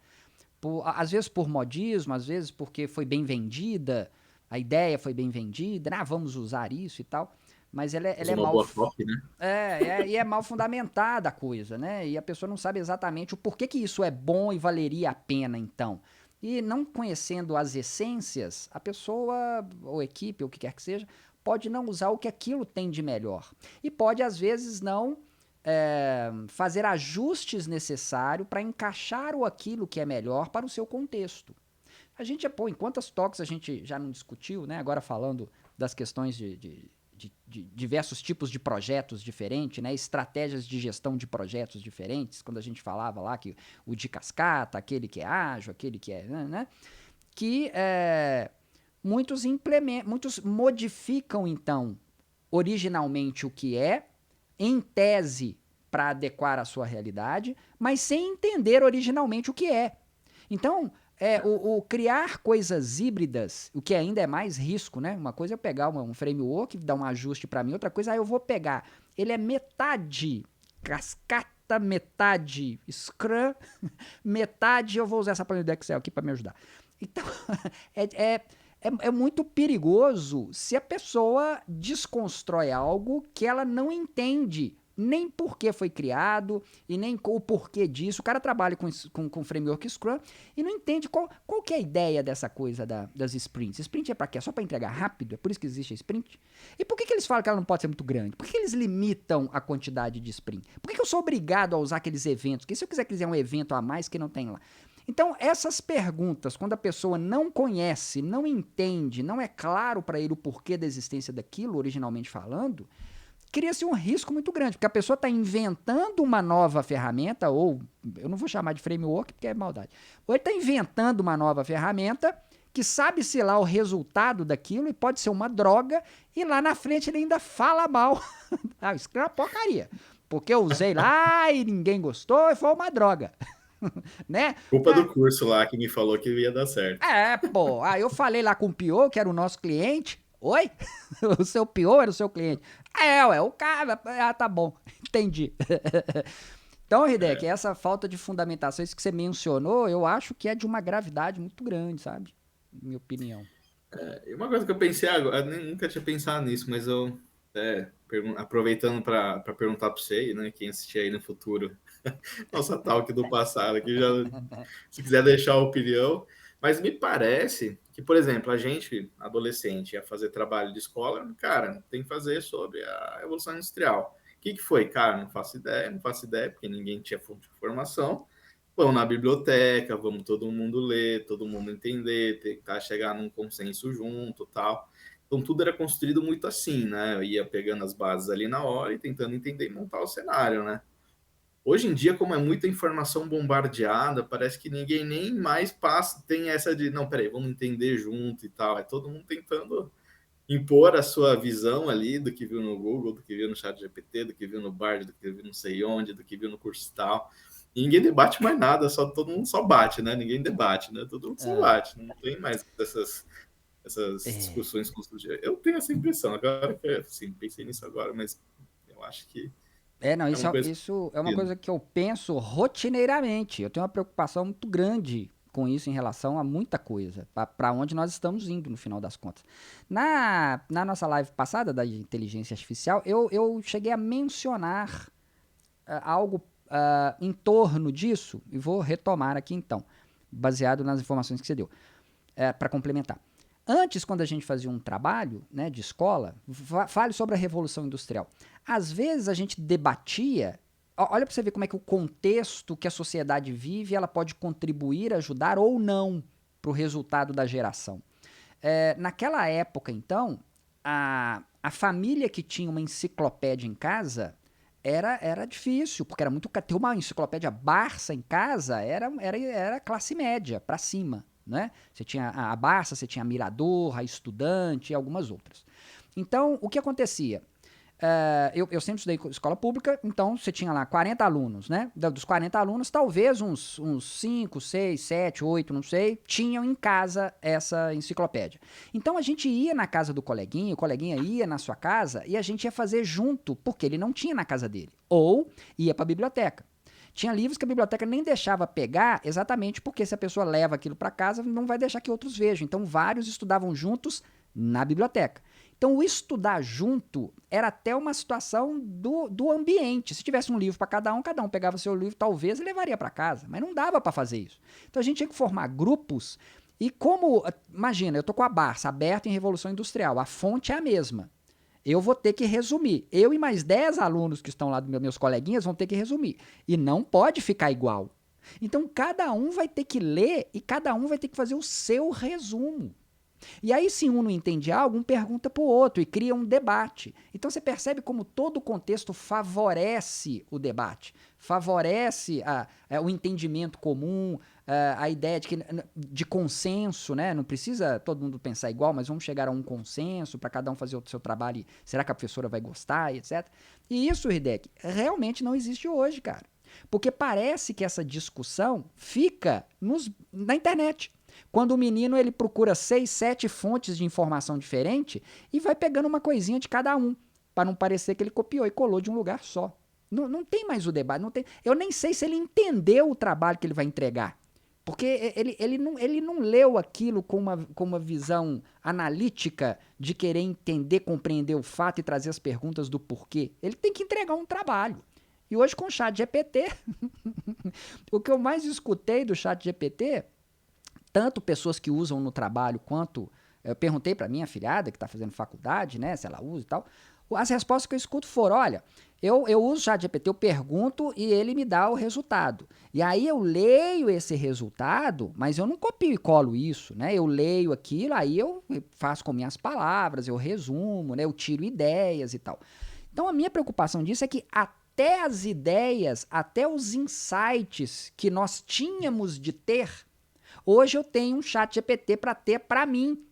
Às vezes por modismo, às vezes porque foi bem vendida, a ideia foi bem vendida, vamos usar isso e tal, mas ela Usa é uma mal. boa copy, né? E é mal fundamentada a coisa, né? E a pessoa não sabe exatamente o porquê que isso é bom e valeria a pena, então. E não conhecendo as essências, a pessoa, ou equipe, ou o que quer que seja, pode não usar o que aquilo tem de melhor. E pode, às vezes, não fazer ajustes necessários para encaixar aquilo que é melhor para o seu contexto. A gente, em quantas toques a gente já não discutiu, né? Agora falando das questões de diversos tipos de projetos diferentes, né? Estratégias de gestão de projetos diferentes, quando a gente falava lá que o de cascata, aquele que é ágil, aquele que é... Né? Que muitos modificam, então, originalmente o que em tese, para adequar à sua realidade, mas sem entender originalmente o que é. Então, o criar coisas híbridas, o que ainda é mais risco, né? Uma coisa é eu pegar um framework, dar um ajuste para mim, outra coisa eu vou pegar. Ele é metade cascata, metade Scrum, metade eu vou usar essa planilha do Excel aqui para me ajudar. Então, é muito perigoso se a pessoa desconstrói algo que ela não entende nem por que foi criado e nem o porquê disso. O cara trabalha com framework Scrum e não entende qual que é a ideia dessa coisa das sprints. Sprint é para quê? É só para entregar rápido? É por isso que existe a sprint? E por que eles falam que ela não pode ser muito grande? Por que eles limitam a quantidade de sprint? Por que eu sou obrigado a usar aqueles eventos? Porque se eu quiser um evento a mais que não tem lá. Então, essas perguntas, quando a pessoa não conhece, não entende, não é claro para ele o porquê da existência daquilo, originalmente falando, cria-se um risco muito grande, porque a pessoa está inventando uma nova ferramenta, ou eu não vou chamar de framework porque é maldade, ou ele está inventando uma nova ferramenta que sabe-se lá o resultado daquilo e pode ser uma droga, e lá na frente ele ainda fala mal. Isso é uma porcaria, porque eu usei lá e ninguém gostou e foi uma droga. Né? Culpa do curso lá que me falou que ia dar certo. Pô. Aí eu falei lá com o Pio, que era o nosso cliente. Oi? O seu Pio era o seu cliente? O cara. Tá bom. Entendi. Então, Hideki, essa falta de fundamentação, isso que você mencionou, eu acho que é de uma gravidade muito grande, sabe? Minha opinião. E uma coisa que eu pensei agora, eu nunca tinha pensado nisso, mas eu aproveitando para perguntar para você, né, quem assistir aí no futuro, nossa talk do passado, que já, se quiser deixar a opinião, mas me parece que, por exemplo, a gente, adolescente, ia fazer trabalho de escola, cara, tem que fazer sobre a Revolução Industrial. O que foi? Cara, não faço ideia, porque ninguém tinha fonte de informação. Vamos na biblioteca, vamos todo mundo ler, todo mundo entender, tentar chegar num consenso junto, tal. Então, tudo era construído muito assim, né? Eu ia pegando as bases ali na hora e tentando entender e montar o cenário, né? Hoje em dia, como é muita informação bombardeada, parece que ninguém nem mais tem essa de, não, peraí, vamos entender junto e tal. É todo mundo tentando impor a sua visão ali do que viu no Google, do que viu no ChatGPT, do que viu no Bard, do que viu não sei onde, do que viu no curso tal. E ninguém debate mais nada, todo mundo só bate, né? Ninguém debate, né? Todo mundo só bate. Não tem mais essas discussões construtivas. Eu tenho essa impressão. Agora que assim, pensei nisso agora, mas eu acho que não, isso é uma coisa que eu penso rotineiramente. Eu tenho uma preocupação muito grande com isso em relação a muita coisa, para onde nós estamos indo no final das contas. Na nossa live passada da inteligência artificial, eu cheguei a mencionar algo em torno disso, e vou retomar aqui então, baseado nas informações que você deu, para complementar. Antes, quando a gente fazia um trabalho, né, de escola, fale sobre a Revolução Industrial. Às vezes a gente debatia, olha para você ver como é que o contexto que a sociedade vive, ela pode contribuir, ajudar ou não para o resultado da geração. Naquela época, então, a família que tinha uma enciclopédia em casa era difícil, porque era muito... Ter uma enciclopédia Barça em casa era classe média, para cima. Né? Você tinha a Barça, você tinha a Mirador, a Estudante e algumas outras. Então, o que acontecia? Eu sempre estudei escola pública, então você tinha lá 40 alunos, né? Dos 40 alunos, talvez uns 5, 6, 7, 8, não sei, tinham em casa essa enciclopédia. Então a gente ia na casa do coleguinha, o coleguinha ia na sua casa e a gente ia fazer junto, porque ele não tinha na casa dele. Ou ia para a biblioteca. Tinha livros que a biblioteca nem deixava pegar, exatamente porque se a pessoa leva aquilo para casa, não vai deixar que outros vejam. Então, vários estudavam juntos na biblioteca. Então, o estudar junto era até uma situação do ambiente. Se tivesse um livro para cada um pegava seu livro, talvez, e levaria para casa. Mas não dava para fazer isso. Então, a gente tinha que formar grupos. E como, imagina, eu estou com a Barça aberta em Revolução Industrial. A fonte é a mesma. Eu vou ter que resumir. Eu e mais 10 alunos que estão lá, meus coleguinhas, vão ter que resumir. E não pode ficar igual. Então, cada um vai ter que ler e cada um vai ter que fazer o seu resumo. E aí, se um não entende algo, um pergunta para o outro e cria um debate. Então, você percebe como todo o contexto favorece o debate, favorece o entendimento comum, a ideia de consenso, né? Não precisa todo mundo pensar igual, mas vamos chegar a um consenso para cada um fazer o seu trabalho. Será que a professora vai gostar, etc. E isso, Hideki, realmente não existe hoje, cara. Porque parece que essa discussão fica na internet. Quando o menino ele procura 6, 7 fontes de informação diferente e vai pegando uma coisinha de cada um, para não parecer que ele copiou e colou de um lugar só. Não tem mais o debate. Eu nem sei se ele entendeu o trabalho que ele vai entregar. Porque ele não leu aquilo com uma visão analítica de querer entender, compreender o fato e trazer as perguntas do porquê. Ele tem que entregar um trabalho. E hoje com o ChatGPT, o que eu mais escutei do ChatGPT, tanto pessoas que usam no trabalho quanto... Eu perguntei para minha afilhada, que está fazendo faculdade, né, se ela usa e tal. As respostas que eu escuto foram, olha, eu uso o ChatGPT, eu pergunto e ele me dá o resultado. E aí eu leio esse resultado, mas eu não copio e colo isso, né? Eu leio aquilo, aí eu faço com minhas palavras, eu resumo, né? Eu tiro ideias e tal. Então a minha preocupação disso é que até as ideias, até os insights que nós tínhamos de ter, hoje eu tenho um ChatGPT para ter para mim.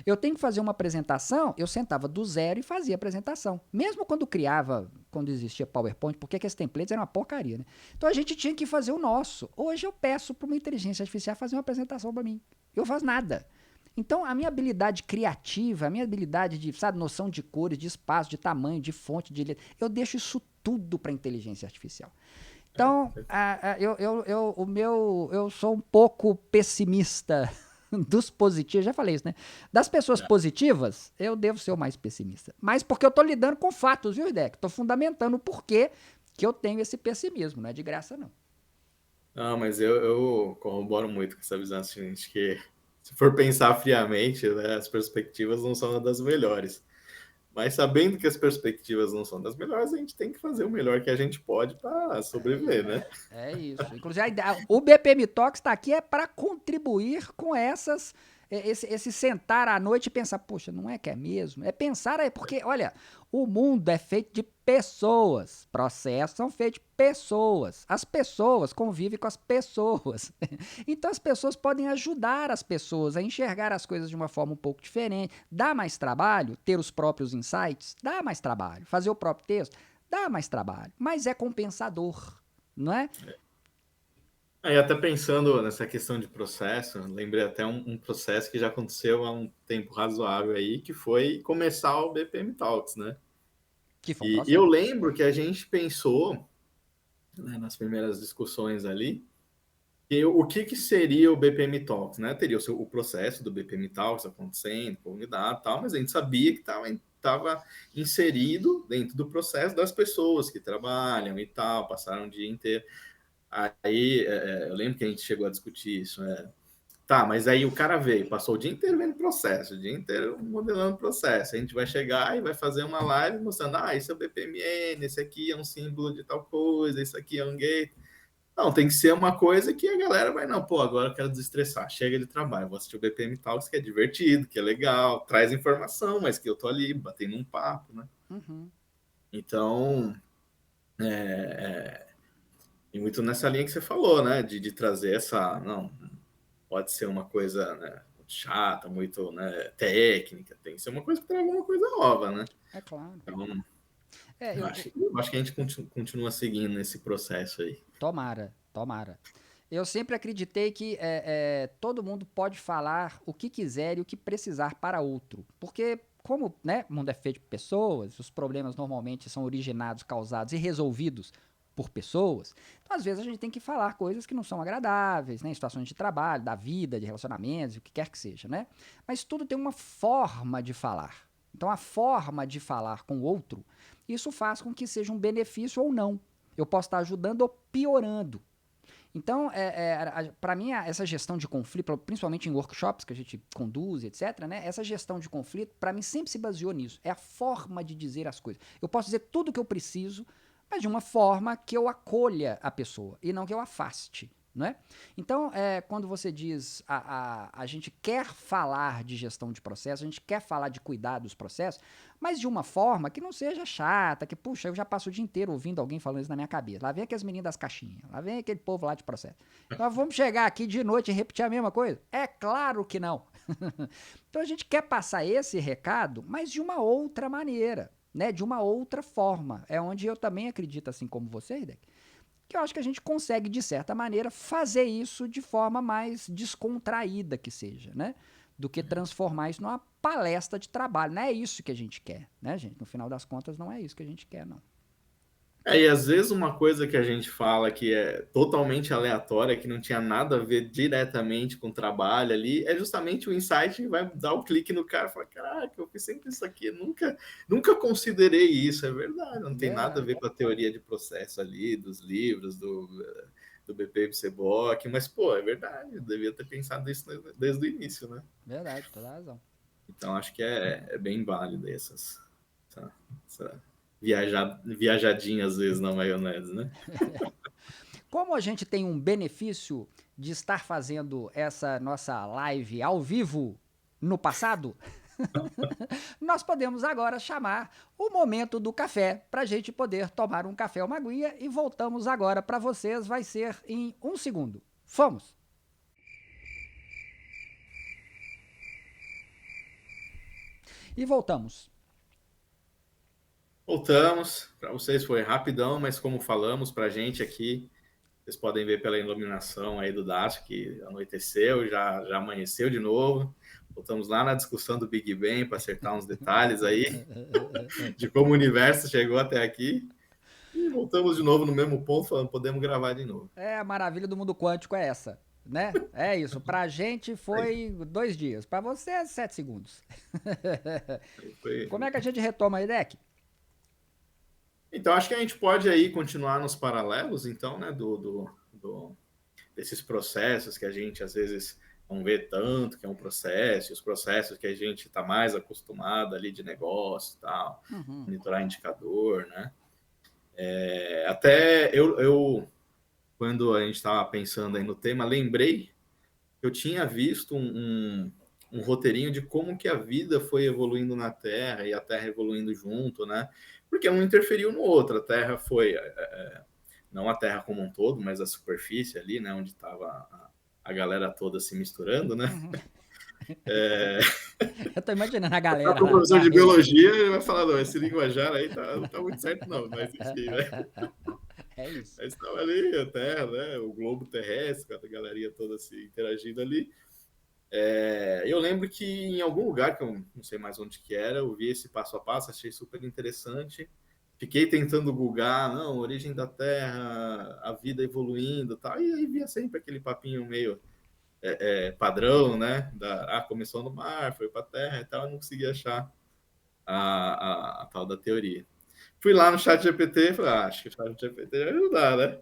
Eu tenho que fazer uma apresentação, eu sentava do zero e fazia a apresentação. Mesmo quando criava, quando existia PowerPoint, porque aqueles templates eram uma porcaria, né? Então a gente tinha que fazer o nosso. Hoje eu peço para uma inteligência artificial fazer uma apresentação para mim. Eu faço nada. Então a minha habilidade criativa, a minha habilidade de, sabe, noção de cores, de espaço, de tamanho, de fonte, de letra, eu deixo isso tudo para a inteligência artificial. Então, eu sou um pouco pessimista dos positivos, já falei isso, né? Das pessoas positivas, eu devo ser o mais pessimista. Mas porque eu tô lidando com fatos, viu, Ideck? Tô fundamentando o porquê que eu tenho esse pessimismo, não é de graça, não. Não, mas eu corroboro muito com essa visão, assim, de que se for pensar friamente, né, as perspectivas não são uma das melhores. Mas sabendo que as perspectivas não são das melhores, a gente tem que fazer o melhor que a gente pode para sobreviver, né? É isso. Inclusive, o BPM Talks está aqui para contribuir com esse sentar à noite e pensar, poxa, não é que é mesmo? É pensar aí, porque, olha, o mundo é feito de pessoas, processos são feitos de pessoas, as pessoas convivem com as pessoas. Então as pessoas podem ajudar as pessoas a enxergar as coisas de uma forma um pouco diferente. Dá mais trabalho ter os próprios insights? Dá mais trabalho. Fazer o próprio texto? Dá mais trabalho, mas é compensador, não é? Aí até pensando nessa questão de processo, lembrei até um processo que já aconteceu há um tempo razoável aí, que foi começar o BPM Talks, né? Que foi um E eu processo. lembro que a gente pensou, né, nas primeiras discussões ali, que o que seria o BPM Talks, né? Teria o processo do BPM Talks acontecendo, comunidade e tal, mas a gente sabia que estava inserido dentro do processo das pessoas que trabalham e tal, passaram o dia inteiro. Aí eu lembro que a gente chegou a discutir isso, né? Tá, mas aí o cara veio, passou o dia inteiro vendo processo, o dia inteiro modelando processo. A gente vai chegar e vai fazer uma live mostrando, isso é o BPMN, esse aqui é um símbolo de tal coisa, isso aqui é um gate. Não, tem que ser uma coisa que a galera vai, não, pô, agora eu quero desestressar, chega de trabalho, vou assistir o BPM Talks, que é divertido, que é legal, traz informação, mas que eu tô ali batendo um papo, né? Uhum. Então, e muito nessa linha que você falou, né? De trazer essa. Não, pode ser uma coisa, né, muito chata, muito, né, técnica, tem que ser uma coisa que traga uma coisa nova, né? É claro. Então, É, eu acho que a gente continua seguindo esse processo aí. tomara, tomara. Eu sempre acreditei que todo mundo pode falar o que quiser e o que precisar para outro. Porque, como, né, o mundo é feito de pessoas, os problemas normalmente são originados, causados e resolvidos por pessoas. Então, às vezes, a gente tem que falar coisas que não são agradáveis, né, em situações de trabalho, da vida, de relacionamentos, o que quer que seja, né? Mas tudo tem uma forma de falar. Então, a forma de falar com o outro, isso faz com que seja um benefício ou não. Eu posso estar ajudando ou piorando. Então, para mim, essa gestão de conflito, principalmente em workshops que a gente conduz, etc., né? Essa gestão de conflito, para mim, sempre se baseou nisso. É a forma de dizer as coisas. Eu posso dizer tudo o que eu preciso, mas de uma forma que eu acolha a pessoa e não que eu afaste. Não é? Então, quando você diz a gente quer falar de gestão de processo, a gente quer falar de cuidar dos processos, mas de uma forma que não seja chata, que, puxa, eu já passo o dia inteiro ouvindo alguém falando isso na minha cabeça. Lá vem aqueles meninos das caixinhas, lá vem aquele povo lá de processo. Nós vamos chegar aqui de noite e repetir a mesma coisa? É claro que não. Então a gente quer passar esse recado, mas de uma outra maneira, né? De uma outra forma. É onde eu também acredito, assim como você, Hideki, que eu acho que a gente consegue, de certa maneira, fazer isso de forma mais descontraída que seja, né? Do que transformar isso numa palestra de trabalho. Não é isso que a gente quer, né, gente? No final das contas, não é isso que a gente quer, não. E às vezes uma coisa que a gente fala que é totalmente aleatória, que não tinha nada a ver diretamente com o trabalho ali, é justamente o insight que vai dar o clique no cara e falar, caraca, eu fiz sempre isso aqui, nunca considerei isso, é verdade, não tem nada a Verdade, ver com a teoria de processo ali, dos livros, do BP Ceboc, mas, pô, é verdade, eu devia ter pensado isso desde o início, né? verdade, toda razão. Então, acho que é bem válido essa viajadinha, às vezes, na maionese, né? Como a gente tem um benefício de estar fazendo essa nossa live ao vivo no passado, nós podemos agora chamar o momento do café para a gente poder tomar um café ou uma aguinha e voltamos agora para vocês. Vai ser em 1 segundo. Fomos! E voltamos. Voltamos. Para vocês foi rapidão, mas como falamos, para a gente aqui, vocês podem ver pela iluminação aí do Dacio que anoiteceu, já amanheceu de novo. Voltamos lá na discussão do Big Bang para acertar uns detalhes aí de como o universo chegou até aqui. E voltamos de novo no mesmo ponto, falando, podemos gravar de novo. É, a maravilha do mundo quântico é essa, né? É isso. Pra gente foi 2 dias. Pra você é 7 segundos. Foi... Como é que a gente retoma aí, Deck? Então, acho que a gente pode aí continuar nos paralelos, então, né, desses processos que a gente, às vezes, não vê tanto, que é um processo, os processos que a gente está mais acostumado ali de negócio e tal, Uhum. monitorar indicador, né? Até eu, quando a gente estava pensando aí no tema, lembrei que eu tinha visto um roteirinho de como que a vida foi evoluindo na Terra e a Terra evoluindo junto, né? Porque um interferiu no outro. A Terra foi, não a Terra como um todo, mas a superfície ali, né? Onde estava a galera toda se misturando, né? Uhum. Eu tô imaginando a Tá galera com o na, professor na de rede. biologia, ele vai falar, não, esse linguajar aí não tá muito certo, não, mas enfim, né? É isso. Aí estava ali a Terra, né? O globo terrestre, com a galerinha toda se interagindo ali. Eu lembro que em algum lugar, que eu não sei mais onde que era, eu vi esse passo a passo, achei super interessante. Fiquei tentando googar, não, origem da Terra, a vida evoluindo, tal, e aí via sempre aquele papinho meio padrão, né? Começou no mar, foi para a Terra e tal, eu não conseguia achar a tal da teoria. Fui lá no chat GPT e falei, acho que o chat GPT vai ajudar, né?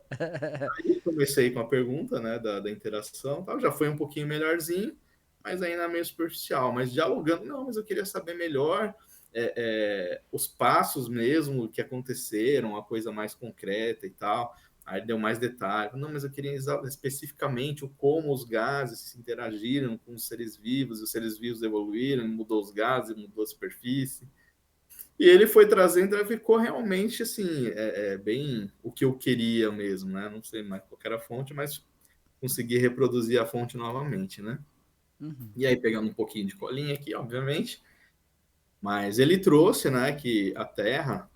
Aí comecei com a pergunta, né, da interação, tal, já foi um pouquinho melhorzinho, mas ainda meio superficial, mas dialogando, não, mas eu queria saber melhor os passos mesmo que aconteceram, a coisa mais concreta e tal, aí deu mais detalhes, não, mas eu queria especificamente o como os gases se interagiram com os seres vivos, e os seres vivos evoluíram, mudou os gases, mudou a superfície, e ele foi trazendo, e ficou realmente assim, bem o que eu queria mesmo, né? Não sei mais qual era a fonte, mas consegui reproduzir a fonte novamente, né? Uhum. E aí, pegando um pouquinho de colinha aqui, obviamente, mas ele trouxe, né, que a Terra,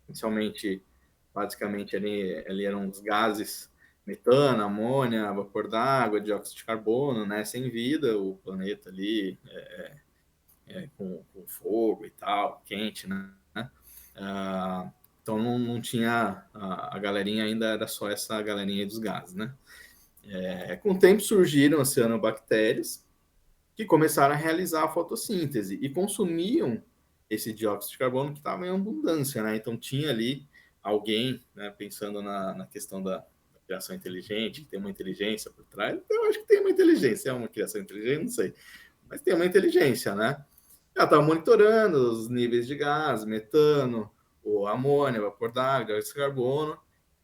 inicialmente, basicamente, ali eram os gases metano, amônia, vapor d'água, dióxido de carbono, né, sem vida, o planeta ali com fogo e tal, quente, né? Então não tinha a galerinha ainda, era só essa galerinha dos gases, né? Com o tempo surgiram as cianobactérias que começaram a realizar a fotossíntese e consumiam esse dióxido de carbono que estava em abundância, né? Então tinha ali alguém, né, pensando na questão da criação inteligente, que tem uma inteligência por trás. Eu acho que tem uma inteligência, é uma criação inteligente, não sei, mas tem uma inteligência, né? Ela estava monitorando os níveis de gás, metano, o amônia, vapor d'água, dióxido de carbono.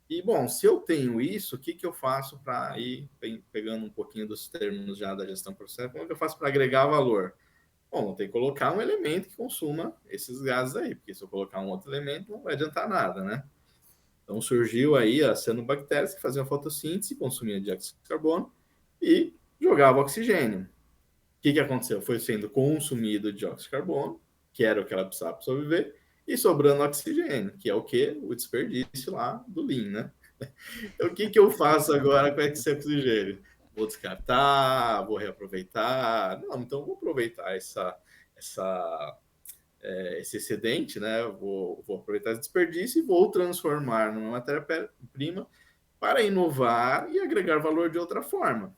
E, bom, se eu tenho isso, o que, que eu faço para ir pegando um pouquinho dos termos já da gestão processual? Como é que eu faço para agregar valor? Bom, tem que colocar um elemento que consuma esses gases aí, porque se eu colocar um outro elemento, não vai adiantar nada, né? Então surgiu aí as cianobactérias que faziam fotossíntese, consumiam dióxido de carbono e jogavam oxigênio. O que aconteceu? Foi sendo consumido dióxido de carbono, que era o que ela precisava para sobreviver, e sobrando oxigênio, que é o que? O desperdício lá do Lean, né? Então, o que eu faço agora com esse oxigênio? Vou descartar, vou reaproveitar? Não, então vou aproveitar essa esse excedente, né? Vou aproveitar esse desperdício e vou transformar numa matéria-prima para inovar e agregar valor de outra forma.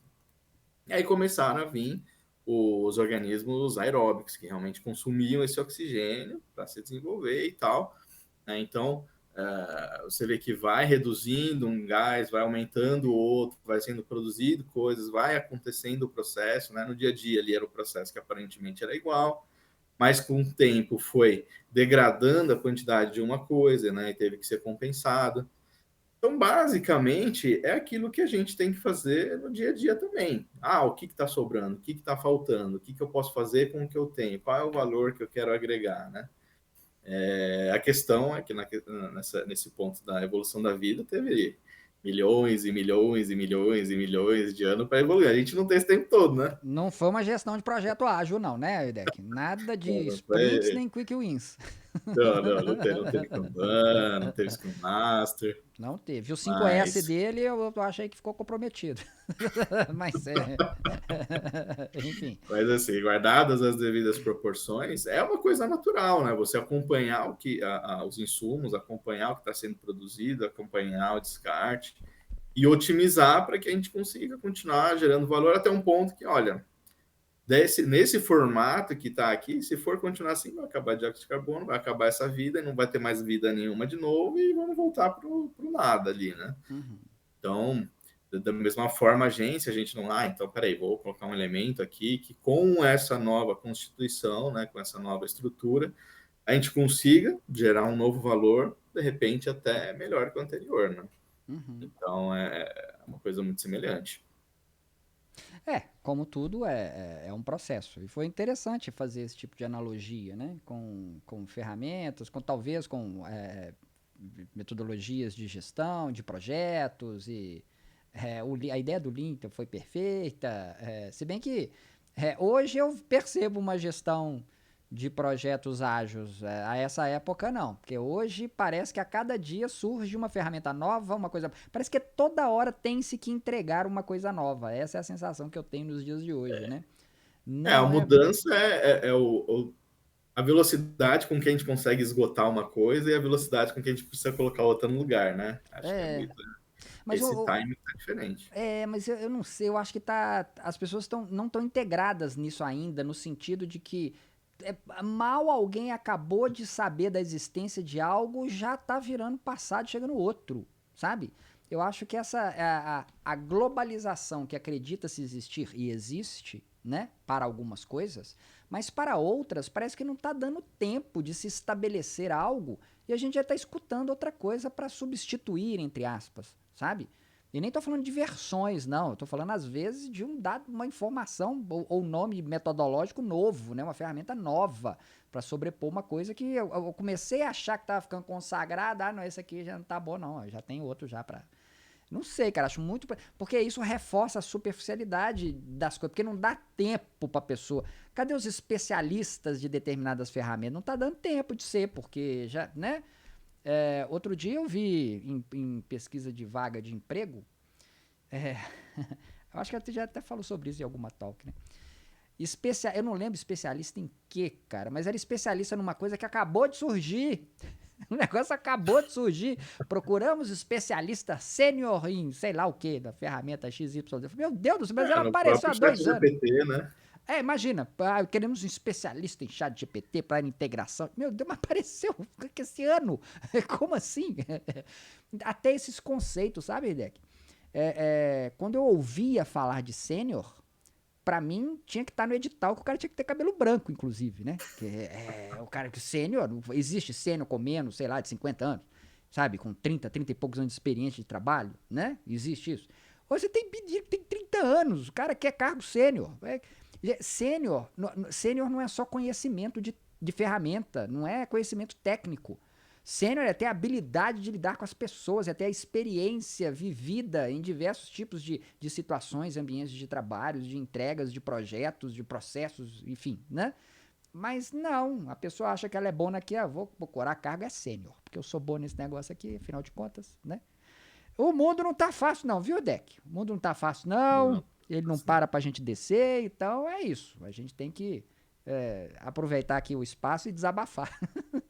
E aí começaram a vir os organismos aeróbicos, que realmente consumiam esse oxigênio para se desenvolver e tal, né? Então, você vê que vai reduzindo um gás, vai aumentando o outro, vai sendo produzido coisas, vai acontecendo o processo, né? No dia a dia ali era o processo que aparentemente era igual, mas com o tempo foi degradando a quantidade de uma coisa, né? E teve que ser compensado. Então, basicamente, é aquilo que a gente tem que fazer no dia a dia também. O que está sobrando? O que está faltando? O que eu posso fazer com o que eu tenho? Qual é o valor que eu quero agregar, né? A questão é que nesse ponto da evolução da vida teve milhões e milhões e milhões e milhões de anos para evoluir. A gente não tem esse tempo todo, né? Não foi uma gestão de projeto ágil, não, né, Idec? Nada de Não sprints foi. nem quick wins. Não teve Kanban, não teve Scrum Master, Não teve. O 5S mas dele eu achei que ficou comprometido. Mas enfim. Mas assim, guardadas as devidas proporções, é uma coisa natural, né? Você acompanhar os insumos, acompanhar o que está sendo produzido, acompanhar o descarte e otimizar para que a gente consiga continuar gerando valor até um ponto que, olha, nesse formato que está aqui, se for continuar assim, vai acabar dióxido de carbono, vai acabar essa vida e não vai ter mais vida nenhuma de novo e vamos voltar para o nada ali, né? Uhum. Então, da mesma forma, a gente não, então, peraí, vou colocar um elemento aqui que com essa nova constituição, né, com essa nova estrutura, a gente consiga gerar um novo valor, de repente até melhor que o anterior, né? Uhum. Então, é uma coisa muito semelhante. Como tudo, é um processo. E foi interessante fazer esse tipo de analogia, né? Com ferramentas, talvez com metodologias de gestão, de projetos e a ideia do Lean então, foi perfeita. Se bem que hoje eu percebo uma gestão de projetos ágeis. A essa época, não. Porque hoje parece que a cada dia surge uma ferramenta nova, uma coisa. Parece que toda hora tem-se que entregar uma coisa nova. Essa é a sensação que eu tenho nos dias de hoje, né? A Não é. mudança a velocidade com que a gente consegue esgotar uma coisa e a velocidade com que a gente precisa colocar outra no lugar, né? Acho que é É. muito. Mas Esse timing está diferente. mas eu não sei, eu acho que as pessoas não estão integradas nisso ainda, no sentido de que mal alguém acabou de saber da existência de algo, já tá virando passado, chegando outro, sabe? Eu acho que essa a globalização que acredita se existir e existe, né, para algumas coisas, mas para outras parece que não tá dando tempo de se estabelecer algo e a gente já tá escutando outra coisa para substituir, entre aspas, sabe? E nem tô falando de versões, não. Eu tô falando, às vezes, de uma informação ou nome metodológico novo, né? Uma ferramenta nova para sobrepor uma coisa que eu comecei a achar que tava ficando consagrada. Não, esse aqui já não tá bom, não. Já tem outro já para. Não sei, cara. Acho muito. Porque isso reforça a superficialidade das coisas. Porque não dá tempo pra pessoa. Cadê os especialistas de determinadas ferramentas? Não tá dando tempo de ser, porque já, né? Outro dia eu vi em pesquisa de vaga de emprego, eu acho que eu já até falou sobre isso em alguma talk, né? Eu não lembro especialista em quê, cara, mas era especialista numa coisa que acabou de surgir. O negócio acabou de surgir. Procuramos especialista sênior em sei lá o que, da ferramenta XY. Meu Deus do céu, mas ela No apareceu próprio há chat 2 anos. GPT, né? Imagina, queremos um especialista em chat GPT para integração. Meu Deus, mas apareceu esse ano. Como assim? Até esses conceitos, sabe, Hideki? Quando eu ouvia falar de sênior, pra mim tinha que estar no edital que o cara tinha que ter cabelo branco, inclusive, né? O cara que sênior, existe sênior com menos, sei lá, de 50 anos, sabe? Com 30 e poucos anos de experiência de trabalho, né? Existe isso. Hoje você tem pedido que tem 30 anos, o cara quer cargo sênior. Sênior não é só conhecimento de ferramenta, não é conhecimento técnico. Sênior é ter a habilidade de lidar com as pessoas, é ter a experiência vivida em diversos tipos de situações, ambientes de trabalho, de entregas, de projetos, de processos, enfim, né? Mas não, a pessoa acha que ela é boa aqui, vou procurar cargo, é sênior, porque eu sou bom nesse negócio aqui, afinal de contas, né? O mundo não tá fácil não, viu, Deck? O mundo não tá fácil não, Não, ele não assim, para pra gente descer, então é isso. A gente tem que aproveitar aqui o espaço e desabafar. E a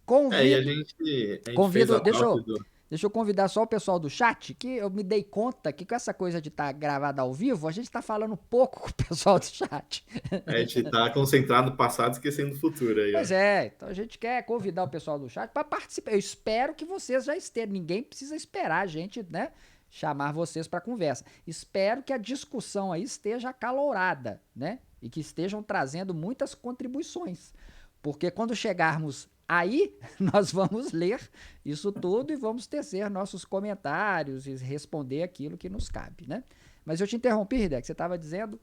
Convido, gente fez convido, a talk do. deixa eu convidar só o pessoal do chat, que eu me dei conta que com essa coisa de estar gravado ao vivo, a gente está falando pouco com o pessoal do chat. A gente tá concentrado no passado, esquecendo o futuro aí, ó. Pois é, então a gente quer convidar o pessoal do chat para participar. Eu espero que vocês já estejam. Ninguém precisa esperar a gente, né? Chamar vocês para conversa. Espero que a discussão aí esteja acalorada, né? E que estejam trazendo muitas contribuições. Porque quando chegarmos aí, nós vamos ler isso tudo e vamos tecer nossos comentários e responder aquilo que nos cabe, né? Mas eu te interrompi, Hidek, você estava dizendo.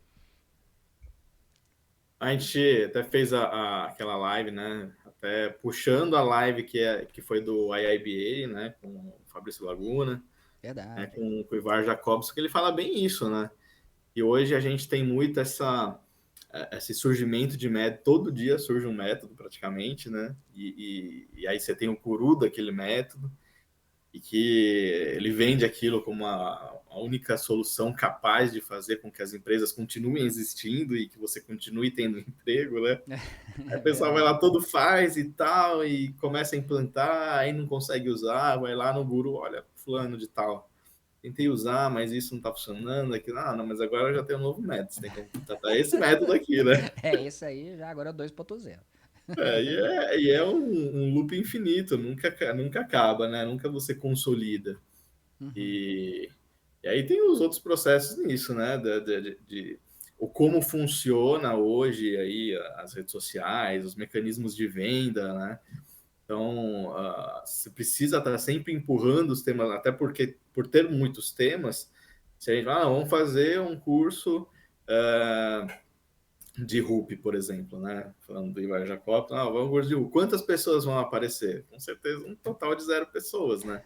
A gente até fez aquela live, né? Até puxando a live que foi do IIBA, né? Com o Fabrício Laguna, né? Verdade. Com o Ivar Jacobson, que ele fala bem isso, né? E hoje a gente tem muito esse surgimento de método, todo dia surge um método praticamente, né? E aí você tem o guru daquele método, e que ele vende aquilo como a única solução capaz de fazer com que as empresas continuem existindo e que você continue tendo emprego, né? Aí o pessoal vai lá, todo faz e tal, e começa a implantar, aí não consegue usar, vai lá no guru, olha, fulano de tal. Tentei usar, mas isso não está funcionando. Aqui, não, mas agora eu já tenho um novo método. Você tem que tratar esse método aqui, né? Esse aí já agora é 2.0. E é um loop infinito, nunca acaba, né? Nunca você consolida. Uhum. E aí tem os outros processos nisso, né? O como funciona hoje aí as redes sociais, os mecanismos de venda, né? Então, você precisa estar sempre empurrando os temas, até porque, por ter muitos temas, se a gente fala, vamos fazer um curso de RUP, por exemplo, né? Falando do Ivar Jacob, vamos curso de RUP. Quantas pessoas vão aparecer? Com certeza, um total de 0 pessoas, né?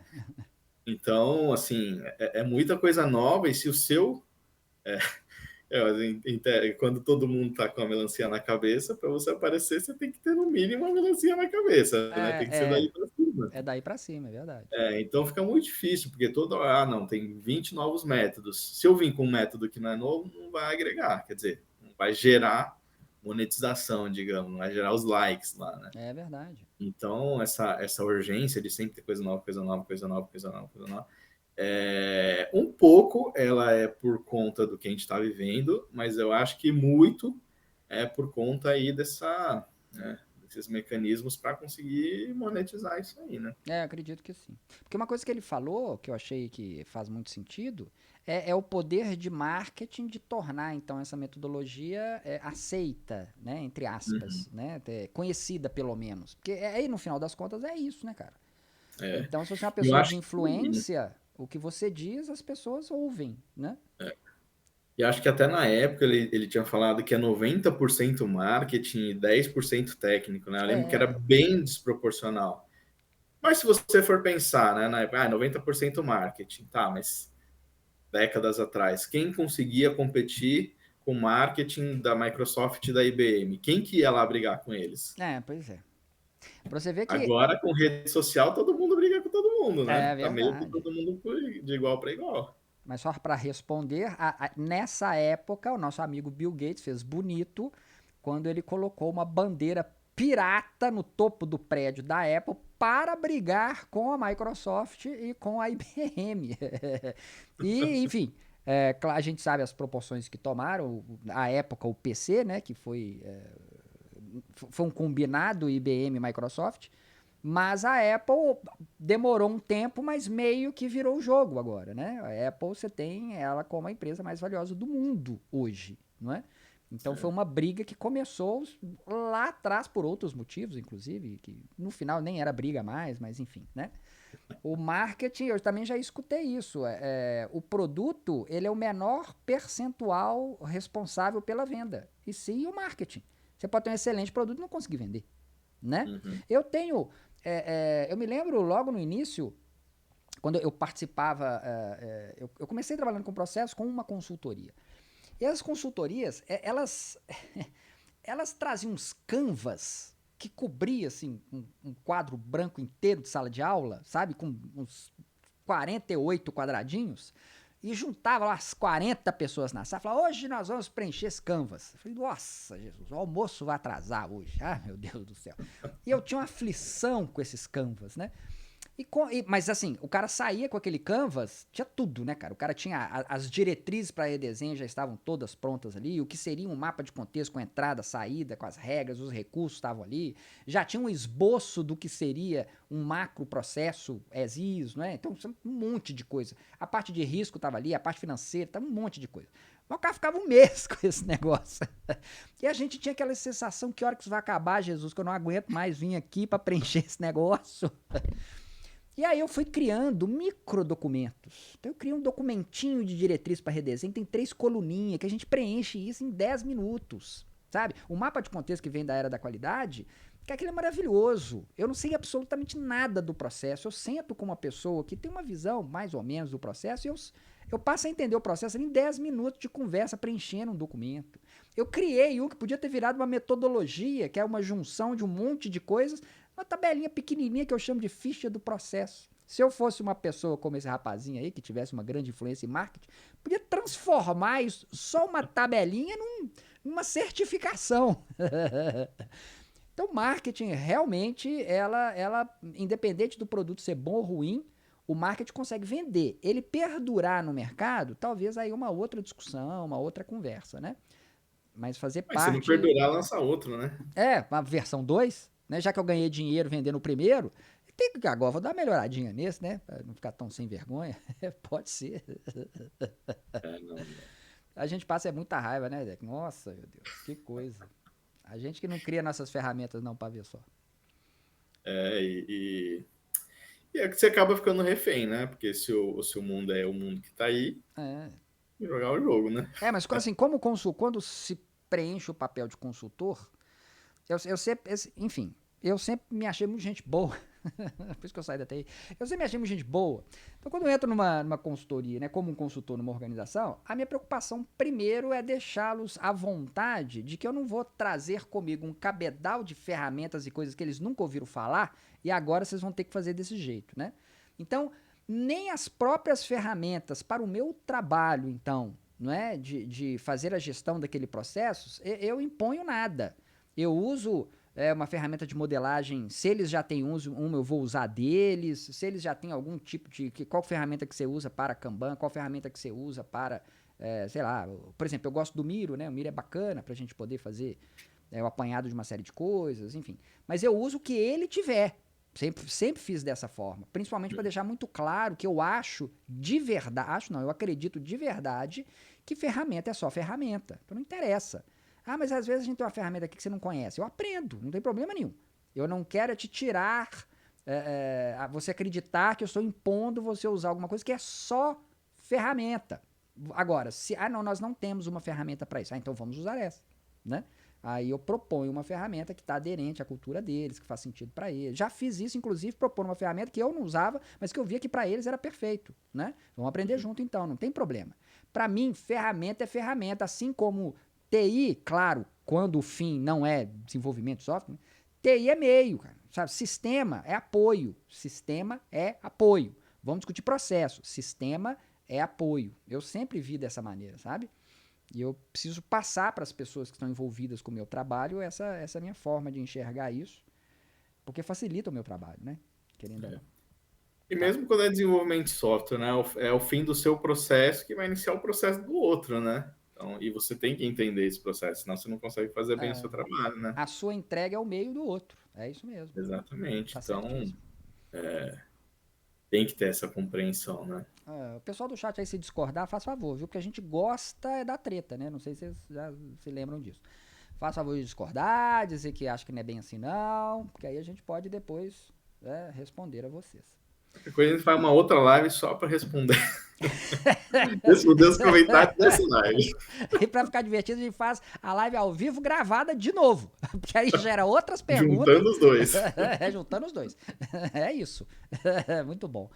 Então, assim, é muita coisa nova, e se o seu quando todo mundo tá com a melancia na cabeça, para você aparecer, você tem que ter no mínimo uma melancia na cabeça, né? Tem que ser daí para cima. É daí para cima, é verdade. Então fica muito difícil, porque não, tem 20 novos métodos. Se eu vim com um método que não é novo, não vai agregar, quer dizer, não vai gerar monetização, digamos, não vai gerar os likes lá, né? É verdade. Então, essa urgência de sempre ter coisa nova, coisa nova, coisa nova, coisa nova, coisa nova, um pouco ela é por conta do que a gente está vivendo, mas eu acho que muito é por conta aí desses mecanismos para conseguir monetizar isso aí, né? Acredito que sim. Porque uma coisa que ele falou, que eu achei que faz muito sentido, é o poder de marketing de tornar, então, essa metodologia aceita, né? Entre aspas, né? Conhecida, pelo menos. Porque aí, no final das contas, é isso, né, cara? Então, se você é uma Eu pessoa de acho que influência, o que você diz, as pessoas ouvem, né? E acho que até na época ele tinha falado que é 90% marketing e 10% técnico, né? Eu lembro que era bem desproporcional. Mas se você for pensar, né, na época, 90% marketing, tá, mas décadas atrás, quem conseguia competir com o marketing da Microsoft e da IBM? Quem que ia lá brigar com eles? Pois é. Pra você ver que Agora, com rede social, todo mundo briga com todo mundo, né? é Tá meio que verdade. todo mundo de igual para igual. Mas só para responder, nessa época, o nosso amigo Bill Gates fez bonito quando ele colocou uma bandeira pirata no topo do prédio da Apple para brigar com a Microsoft e com a IBM. E, enfim, a gente sabe as proporções que tomaram. A época, o PC, né, que foi um combinado IBM e Microsoft. Mas a Apple demorou um tempo, mas meio que virou o jogo agora, né? A Apple, você tem ela como a empresa mais valiosa do mundo hoje, não é? Então foi uma briga que começou lá atrás por outros motivos, inclusive, que no final nem era briga mais, mas enfim, né? O marketing, eu também já escutei isso. O produto, ele é o menor percentual responsável pela venda. E sim o marketing. Você pode ter um excelente produto e não conseguir vender, né? Uhum. Eu me lembro logo no início, quando eu participava, eu comecei trabalhando com processos com uma consultoria. E as consultorias, elas traziam uns canvas que cobria assim, um quadro branco inteiro de sala de aula, sabe? Com uns 48 quadradinhos. e juntava lá as 40 pessoas na sala, falava, hoje nós vamos preencher esse canvas. Eu falei, nossa, Jesus, o almoço vai atrasar hoje. Ah, meu Deus do céu. E eu tinha uma aflição com esses canvas, né? Mas assim, o cara saía com aquele canvas, tinha tudo, né, cara? O cara tinha as diretrizes para redesenho já estavam todas prontas ali, o que seria um mapa de contexto com entrada, saída, com as regras, os recursos estavam ali, já tinha um esboço do que seria um macro processo as is, né? Então, um monte de coisa. A parte de risco estava ali, a parte financeira, tava um monte de coisa. Mas o cara ficava um mês com esse negócio. E a gente tinha aquela sensação, que hora que isso vai acabar, Jesus, que eu não aguento mais vir aqui para preencher esse negócio. E aí eu fui criando microdocumentos. Então eu criei um documentinho de diretriz para redesenho, tem 3 coluninhas, que a gente preenche isso em 10 minutos, sabe? O mapa de contexto que vem da Era da Qualidade, que aquilo é maravilhoso. Eu não sei absolutamente nada do processo. Eu sento com uma pessoa que tem uma visão mais ou menos do processo e eu passo a entender o processo em 10 minutos de conversa preenchendo um documento. Eu criei um que podia ter virado uma metodologia, que é uma junção de um monte de coisas, uma tabelinha pequenininha que eu chamo de ficha do processo. Se eu fosse uma pessoa como esse rapazinho aí, que tivesse uma grande influência em marketing, podia transformar isso, só uma tabelinha, numa certificação. Então, marketing, realmente, ela, independente do produto ser bom ou ruim, o marketing consegue vender. Ele perdurar no mercado, talvez aí uma outra discussão, uma outra conversa, né? Mas fazer Mas parte... se não perdurar, lança outro, né? uma versão 2, né? Já que eu ganhei dinheiro vendendo o primeiro, tem que agora vou dar uma melhoradinha nesse, né? Pra não ficar tão sem vergonha. Pode ser. Não. A gente passa muita raiva, né, Deck? Nossa, meu Deus, que coisa. A gente que não cria nossas ferramentas não pra ver só. E é que você acaba ficando refém, né? Porque se o mundo é o mundo que tá aí, jogar o jogo, né? Mas assim, quando se preenche o papel de consultor, eu sempre, enfim, eu sempre me achei muito gente boa. Por isso que eu saí da TI. Eu sempre me achei muito gente boa. Então, quando eu entro numa consultoria, né, como um consultor numa organização, a minha preocupação primeiro é deixá-los à vontade de que eu não vou trazer comigo um cabedal de ferramentas e coisas que eles nunca ouviram falar e agora vocês vão ter que fazer desse jeito, né? Então, nem as próprias ferramentas para o meu trabalho, então, não é, de fazer a gestão daquele processo, eu imponho nada. Eu uso uma ferramenta de modelagem, se eles já têm uma, eu vou usar deles, se eles já têm algum tipo de... Qual ferramenta que você usa para Kanban, qual ferramenta que você usa para, sei lá, por exemplo, eu gosto do Miro, né? O Miro é bacana para a gente poder fazer o apanhado de uma série de coisas, enfim. Mas eu uso o que ele tiver. Sempre fiz dessa forma, principalmente para deixar muito claro que eu acho de verdade, eu acredito de verdade que ferramenta é só ferramenta, então não interessa. Ah, mas às vezes a gente tem uma ferramenta aqui que você não conhece. Eu aprendo, não tem problema nenhum. Eu não quero te tirar, você acreditar que eu estou impondo você usar alguma coisa que é só ferramenta. Agora, nós não temos uma ferramenta para isso. Então vamos usar essa, né? Aí eu proponho uma ferramenta que está aderente à cultura deles, que faz sentido para eles. Já fiz isso, inclusive, propondo uma ferramenta que eu não usava, mas que eu via que para eles era perfeito, né? Vamos aprender junto então, não tem problema. Para mim, ferramenta é ferramenta, assim como TI, claro, quando o fim não é desenvolvimento de software, TI é meio, cara, sabe? Sistema é apoio. Sistema é apoio. Vamos discutir processo. Sistema é apoio. Eu sempre vi dessa maneira, sabe? E eu preciso passar para as pessoas que estão envolvidas com o meu trabalho essa minha forma de enxergar isso, porque facilita o meu trabalho, né? Querendo ou não. E mesmo quando é desenvolvimento de software, né? É o fim do seu processo que vai iniciar o processo do outro, né? Então, e você tem que entender esse processo, senão você não consegue fazer bem o seu trabalho, né? A sua entrega é o meio do outro. É isso mesmo. Exatamente. Tá Então, certíssimo. tem que ter essa compreensão, né? O pessoal do chat aí, se discordar, faz favor, viu? Porque a gente gosta da treta, né? Não sei se vocês já se lembram disso. Faz favor de discordar, dizer que acha que não é bem assim não, porque aí a gente pode depois responder a vocês. Depois a gente faz uma outra live só para responder. Responder os comentários dessa live. E para ficar divertido, a gente faz a live ao vivo gravada de novo. Porque aí gera outras perguntas. Juntando os dois. Juntando os dois. É isso. Muito bom.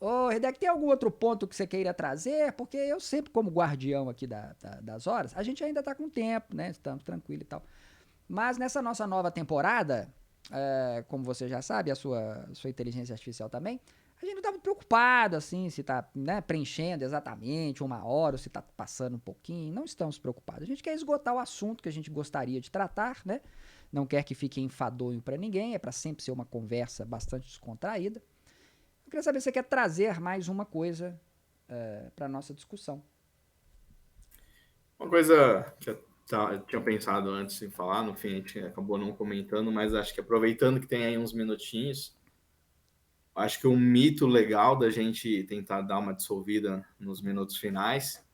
Ô, Redec, tem algum outro ponto que você queira trazer? Porque eu sempre, como guardião aqui das horas, a gente ainda tá com tempo, né? Estamos tranquilos e tal. Mas nessa nossa nova temporada, como você já sabe, a sua inteligência artificial também, A gente não tá muito preocupado, assim, se tá, né, preenchendo exatamente 1 hora, ou se tá passando um pouquinho. Não estamos preocupados. A gente quer esgotar o assunto que a gente gostaria de tratar, né? Não quer que fique enfadonho para ninguém, é para sempre ser uma conversa bastante descontraída. Eu queria saber se você quer trazer mais uma coisa para nossa discussão. Uma coisa que eu tinha pensado antes em falar, no fim a gente acabou não comentando, mas acho que aproveitando que tem aí uns minutinhos, acho que um mito legal da gente tentar dar uma dissolvida nos minutos finais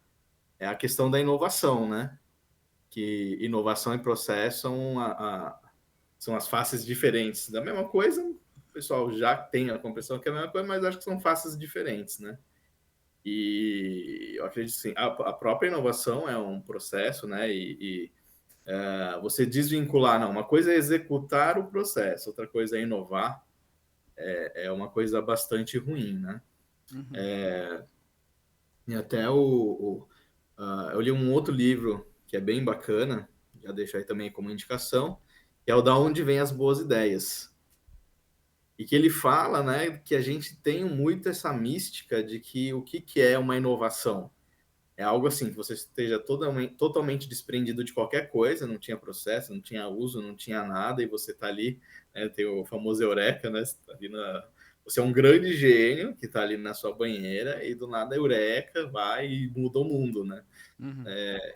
é a questão da inovação, né? Que inovação e processo são as faces diferentes da mesma coisa. O pessoal já tem a compreensão que é a mesma coisa, mas acho que são faces diferentes, né? E eu acredito sim, a própria inovação é um processo, né? Você desvincular, não, uma coisa é executar o processo, outra coisa é inovar, é uma coisa bastante ruim, né? Uhum. E até eu li um outro livro que é bem bacana, já deixo aí também como indicação, que é o Da Onde Vêm as Boas Ideias. E que ele fala, né, que a gente tem muito essa mística de que o que é uma inovação? É algo assim, que você esteja totalmente desprendido de qualquer coisa, não tinha processo, não tinha uso, não tinha nada, e você está ali, né, tem o famoso eureka, né, você é um grande gênio que está ali na sua banheira, e do nada eureka, vai e muda o mundo, né? Uhum.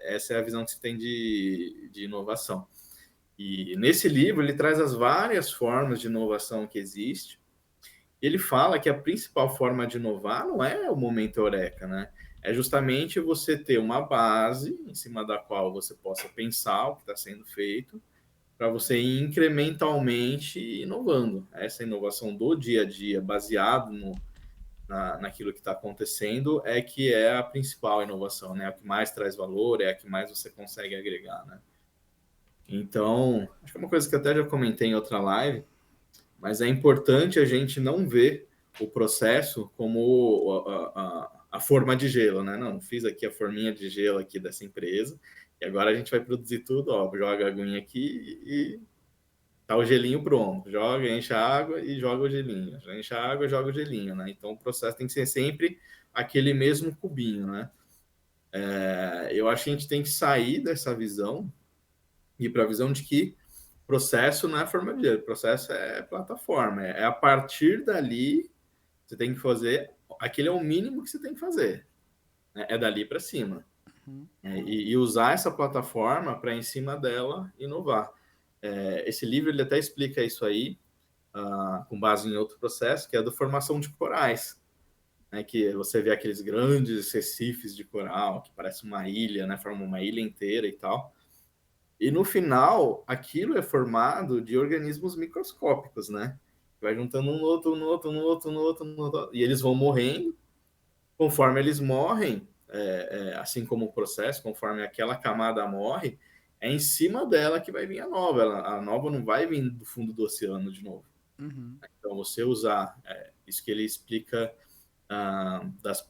Essa é a visão que se tem de inovação. E nesse livro ele traz as várias formas de inovação que existe. Ele fala que a principal forma de inovar não é o momento eureka, né? É justamente você ter uma base em cima da qual você possa pensar o que está sendo feito, para você ir incrementalmente inovando. Essa inovação do dia a dia, baseado naquilo que está acontecendo, é que é a principal inovação, né? É a que mais traz valor, é a que mais você consegue agregar, né? Então, acho que é uma coisa que até já comentei em outra live, mas é importante a gente não ver o processo como a forma de gelo, né? Não, fiz aqui a forminha de gelo aqui dessa empresa e agora a gente vai produzir tudo, ó, joga a aguinha aqui e tá o gelinho pronto. Joga, enche a água e joga o gelinho. Enche a água e joga o gelinho, né? Então o processo tem que ser sempre aquele mesmo cubinho, né? Eu acho que a gente tem que sair dessa visão e ir para a visão de que processo não é forma de gelo, processo é plataforma. É a partir dali, você tem que fazer, aquele é o mínimo que você tem que fazer. Né? É dali para cima. Uhum. E usar essa plataforma para, em cima dela, inovar. Esse livro ele até explica isso aí, com base em outro processo, que é a da formação de corais. Né? Que você vê aqueles grandes recifes de coral, que parece uma ilha, né? Forma uma ilha inteira e tal. E no final, aquilo é formado de organismos microscópicos, né? Vai juntando um no outro, no outro, no outro, no outro, no outro, e eles vão morrendo. Conforme eles morrem, assim como o processo, conforme aquela camada morre, é em cima dela que vai vir a nova. A nova não vai vir do fundo do oceano de novo. Uhum. Então, você usar isso que ele explica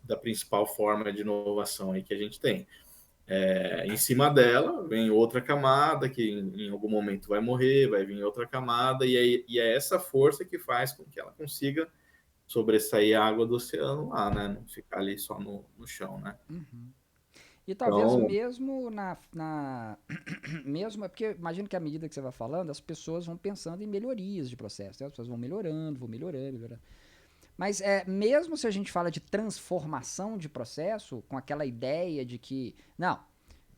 da principal forma de inovação aí que a gente tem. Em cima dela vem outra camada que em algum momento vai morrer, vai vir outra camada, e é essa força que faz com que ela consiga sobressair a água do oceano lá, né? Não ficar ali só no chão, né? Uhum. E talvez Então, mesmo mesmo, é porque imagino que à medida que você vai falando, as pessoas vão pensando em melhorias de processo, né? As pessoas vão melhorando, melhorando. Mas mesmo se a gente fala de transformação de processo, com aquela ideia de que, não,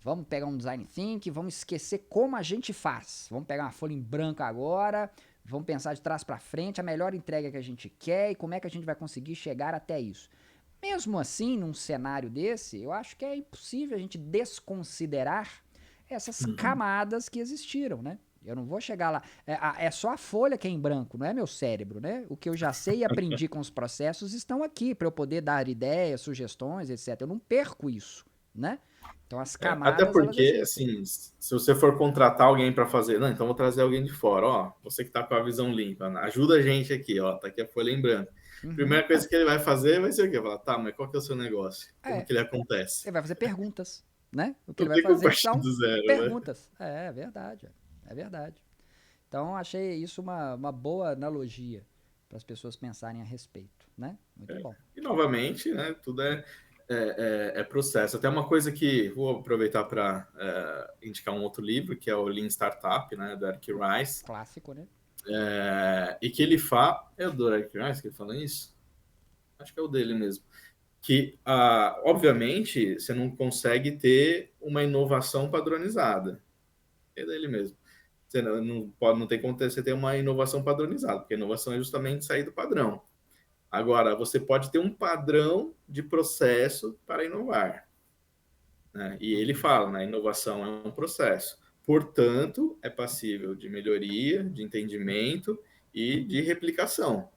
vamos pegar um design thinking, vamos esquecer como a gente faz. Vamos pegar uma folha em branco agora, vamos pensar de trás para frente a melhor entrega que a gente quer e como é que a gente vai conseguir chegar até isso. Mesmo assim, num cenário desse, eu acho que é impossível a gente desconsiderar essas camadas que existiram, né? Eu não vou chegar lá. É só a folha que é em branco, não é meu cérebro, né? O que eu já sei e aprendi com os processos estão aqui para eu poder dar ideias, sugestões, etc. Eu não perco isso, né? Então as até camadas elas porque, existem. assim, se você for contratar alguém para fazer, não, então vou trazer alguém de fora, ó, você que está com a visão limpa, né? Ajuda a gente aqui, ó, tá aqui a folha em branco. Uhum. Primeira coisa que ele vai fazer vai ser o quê? Falar, tá, mas qual que é o seu negócio? Como É, que ele acontece? ele vai fazer perguntas, né? O que ele Não vai tem como fazer partir são do zero, né? perguntas. É verdade, é verdade. Então achei isso uma boa analogia para as pessoas pensarem a respeito, né? Muito bom. E novamente, né, tudo é processo. Até uma coisa que vou aproveitar para indicar um outro livro, que é o Lean Startup, né, do Eric Rice. Clássico, né? E que ele fala... É o do Eric Rice que ele fala isso? Acho que é o dele mesmo. Que, obviamente, você não consegue ter uma inovação padronizada. É dele mesmo. Você não tem como você ter uma inovação padronizada, porque a inovação é justamente sair do padrão. Agora, você pode ter um padrão de processo para inovar, né? E ele fala, né, inovação é um processo. Portanto, é passível de melhoria, de entendimento e de replicação.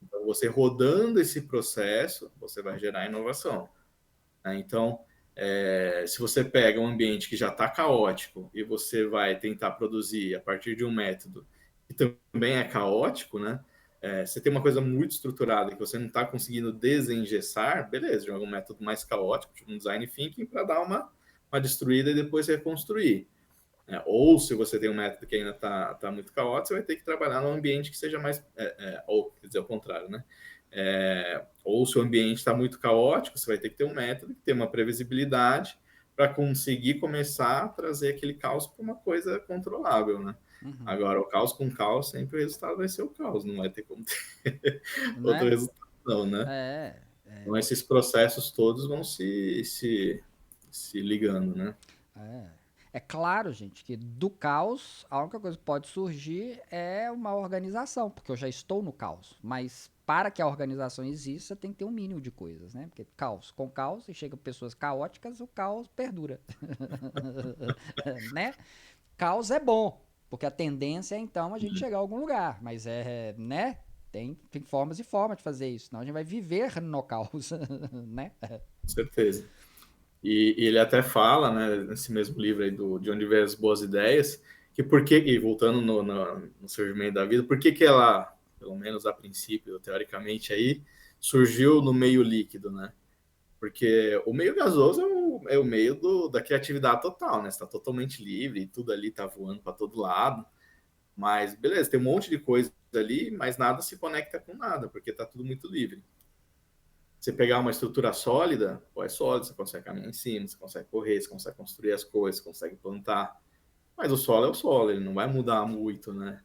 Então, você rodando esse processo, você vai gerar inovação, né? Então, se você pega um ambiente que já está caótico e você vai tentar produzir a partir de um método que também é caótico, né? Você tem uma coisa muito estruturada que você não está conseguindo desengessar, beleza, joga um método mais caótico, tipo um design thinking, para dar uma destruída e depois reconstruir. Ou se você tem um método que ainda está muito caótico, você vai ter que trabalhar num ambiente que seja mais... ou, quer dizer, ao contrário, né? Ou se o ambiente está muito caótico, você vai ter que ter um método que tem uma previsibilidade para conseguir começar a trazer aquele caos para uma coisa controlável, né? Agora, o caos com caos, sempre o resultado vai ser o caos, não vai ter como ter outro resultado, não, né? Então, esses processos todos vão se ligando, né? É claro, gente, que do caos, a única coisa que pode surgir é uma organização, porque eu já estou no caos. Mas para que a organização exista, tem que ter um mínimo de coisas, né? Porque caos com caos, e chegam pessoas caóticas, o caos perdura. Né? Caos é bom, porque a tendência é então a gente chegar a algum lugar. Mas né? Tem formas e formas de fazer isso, senão a gente vai viver no caos, né? Com certeza. E ele até fala, né, nesse mesmo livro aí de onde vem as boas ideias, que e voltando no surgimento da vida, por que ela, pelo menos a princípio, teoricamente aí, surgiu no meio líquido, né? Porque o meio gasoso é o meio da criatividade total, né? Você está totalmente livre, tudo ali está voando para todo lado. Mas, beleza, tem um monte de coisa ali, mas nada se conecta com nada, porque está tudo muito livre. Você pegar uma estrutura sólida, é sólido, você consegue caminhar em cima, você consegue correr, você consegue construir as coisas, você consegue plantar. Mas o solo é o solo, ele não vai mudar muito, né?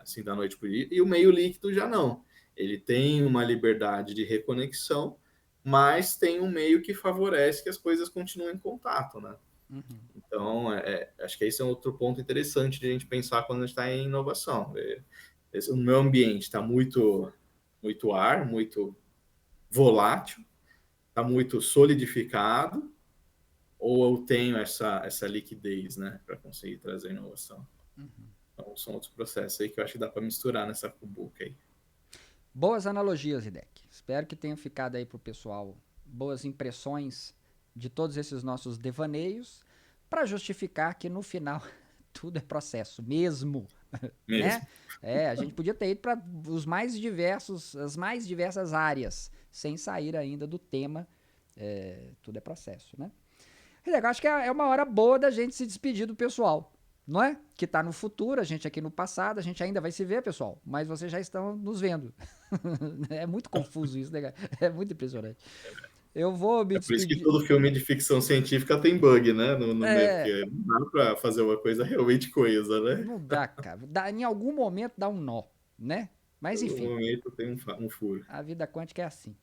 Assim, da noite para o dia. E o meio líquido já não. Ele tem uma liberdade de reconexão, mas tem um meio que favorece que as coisas continuem em contato, né? Então, acho que esse é outro ponto interessante de a gente pensar quando a gente está em inovação. O meu ambiente está muito ar, muito volátil, está muito solidificado, ou eu tenho essa liquidez, né, para conseguir trazer inovação. Então, são outros processos aí que eu acho que dá para misturar nessa cumbuca aí. Boas analogias, Hidek. Espero que tenham ficado aí pro pessoal boas impressões de todos esses nossos devaneios, para justificar que no final tudo é processo mesmo. Né? A gente podia ter ido para as mais diversas áreas, sem sair ainda do tema. Tudo é processo, né? Eu acho que é uma hora boa da gente se despedir do pessoal, não é? Que tá no futuro, a gente aqui no passado, a gente ainda vai se ver, pessoal, mas vocês já estão nos vendo. É muito confuso isso, né, cara? É muito impressionante. Eu vou me por isso que despedir. todo filme de ficção científica tem bug, né? No meio, porque não dá para fazer uma coisa realmente coesa, né? Não dá, cara. Em algum momento dá um nó, né? Mas Todo enfim. momento tem um furo. A vida quântica é assim.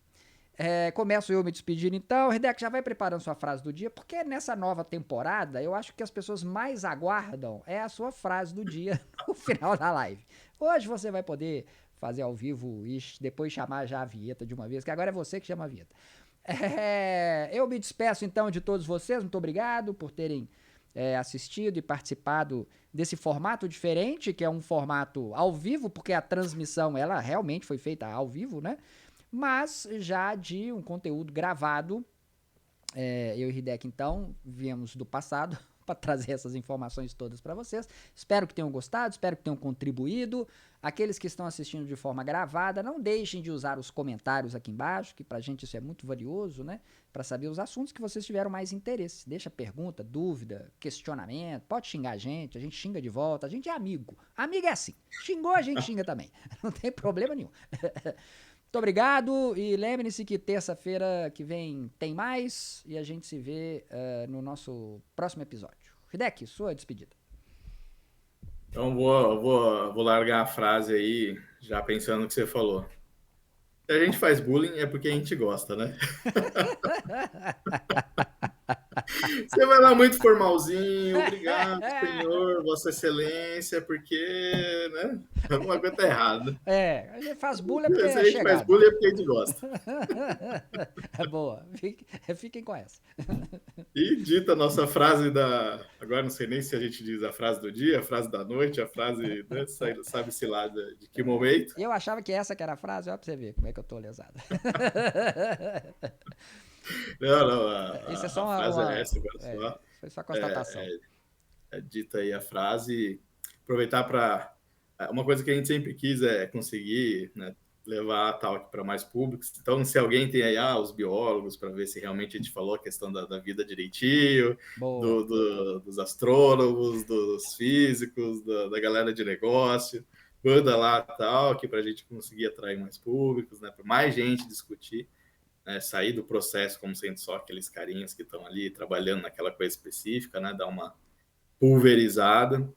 Começo eu me despedindo então. Redec, já vai preparando sua frase do dia, porque nessa nova temporada eu acho que as pessoas mais aguardam é a sua frase do dia no final da live. Hoje você vai poder fazer ao vivo e depois chamar já a vinheta de uma vez, que agora é você que chama a vinheta. Eu me despeço então de todos vocês, muito obrigado por terem assistido e participado desse formato diferente, que é um formato ao vivo, porque a transmissão ela realmente foi feita ao vivo, né? Mas já de um conteúdo gravado. Eu e Hidek, então, viemos do passado para trazer essas informações todas para vocês. Espero que tenham gostado, espero que tenham contribuído. Aqueles que estão assistindo de forma gravada, não deixem de usar os comentários aqui embaixo, que pra gente isso é muito valioso, né? Para saber os assuntos que vocês tiveram mais interesse. Deixa pergunta, dúvida, questionamento, pode xingar a gente xinga de volta, a gente é amigo. Amigo é assim, xingou a gente xinga também, não tem problema nenhum. Muito obrigado e lembre-se que terça-feira que vem tem mais e a gente se vê no nosso próximo episódio. Hideki, sua despedida. Então vou largar a frase aí, já pensando no que você falou. Se a gente faz bullying é porque a gente gosta, né? Você vai lá muito formalzinho, obrigado, senhor, vossa excelência, porque, né? Alguma coisa tá errada. A gente faz bullying porque Se é a gente faz chegado. bullying é porque a gente gosta. É boa, fiquem com essa. E dita a nossa frase da... Agora não sei nem se a gente diz a frase do dia, a frase da noite, a frase, né? Sabe-se lá de que momento. Eu achava que essa que era a frase, olha pra você ver como é que eu tô lesado. Não, Isso é a só frase é essa, agora só. foi só constatação. Dita aí a frase, aproveitar para... Uma coisa que a gente sempre quis é conseguir, né, levar a Talk para mais públicos. Então, se alguém tem aí os biólogos, para ver se realmente a gente falou a questão da vida direitinho, dos astrônomos, dos físicos, da galera de negócio, manda lá a Talk para a gente conseguir atrair mais públicos, né, para mais gente discutir. Né, sair do processo como sendo só aqueles carinhas que estão ali trabalhando naquela coisa específica, né, dar uma pulverizada.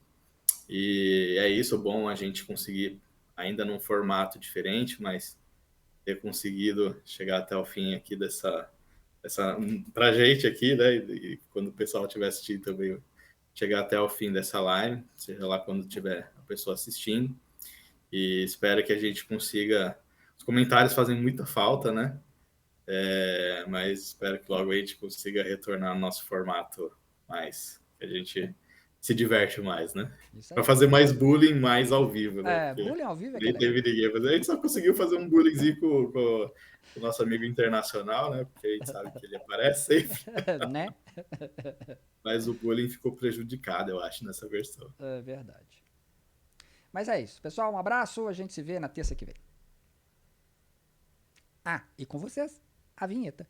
E é isso, bom a gente conseguir, ainda num formato diferente, mas ter conseguido chegar até o fim aqui dessa pra gente aqui, né, e quando o pessoal estiver assistindo também, chegar até o fim dessa live, seja lá quando tiver a pessoa assistindo, e espero que a gente consiga... Os comentários fazem muita falta, né? Mas espero que logo a gente consiga retornar ao nosso formato mais, que a gente se diverte mais, né? Para fazer mais bullying mais ao vivo, né? Porque Bullying ao vivo é que nem teve ninguém, mas a gente só conseguiu fazer um bullyingzinho com o nosso amigo internacional, né? Porque a gente sabe que ele aparece sempre. Né? Mas o bullying ficou prejudicado, eu acho, nessa versão. É verdade. Mas é isso. Pessoal, um abraço. A gente se vê na terça que vem. E com vocês, a vinheta.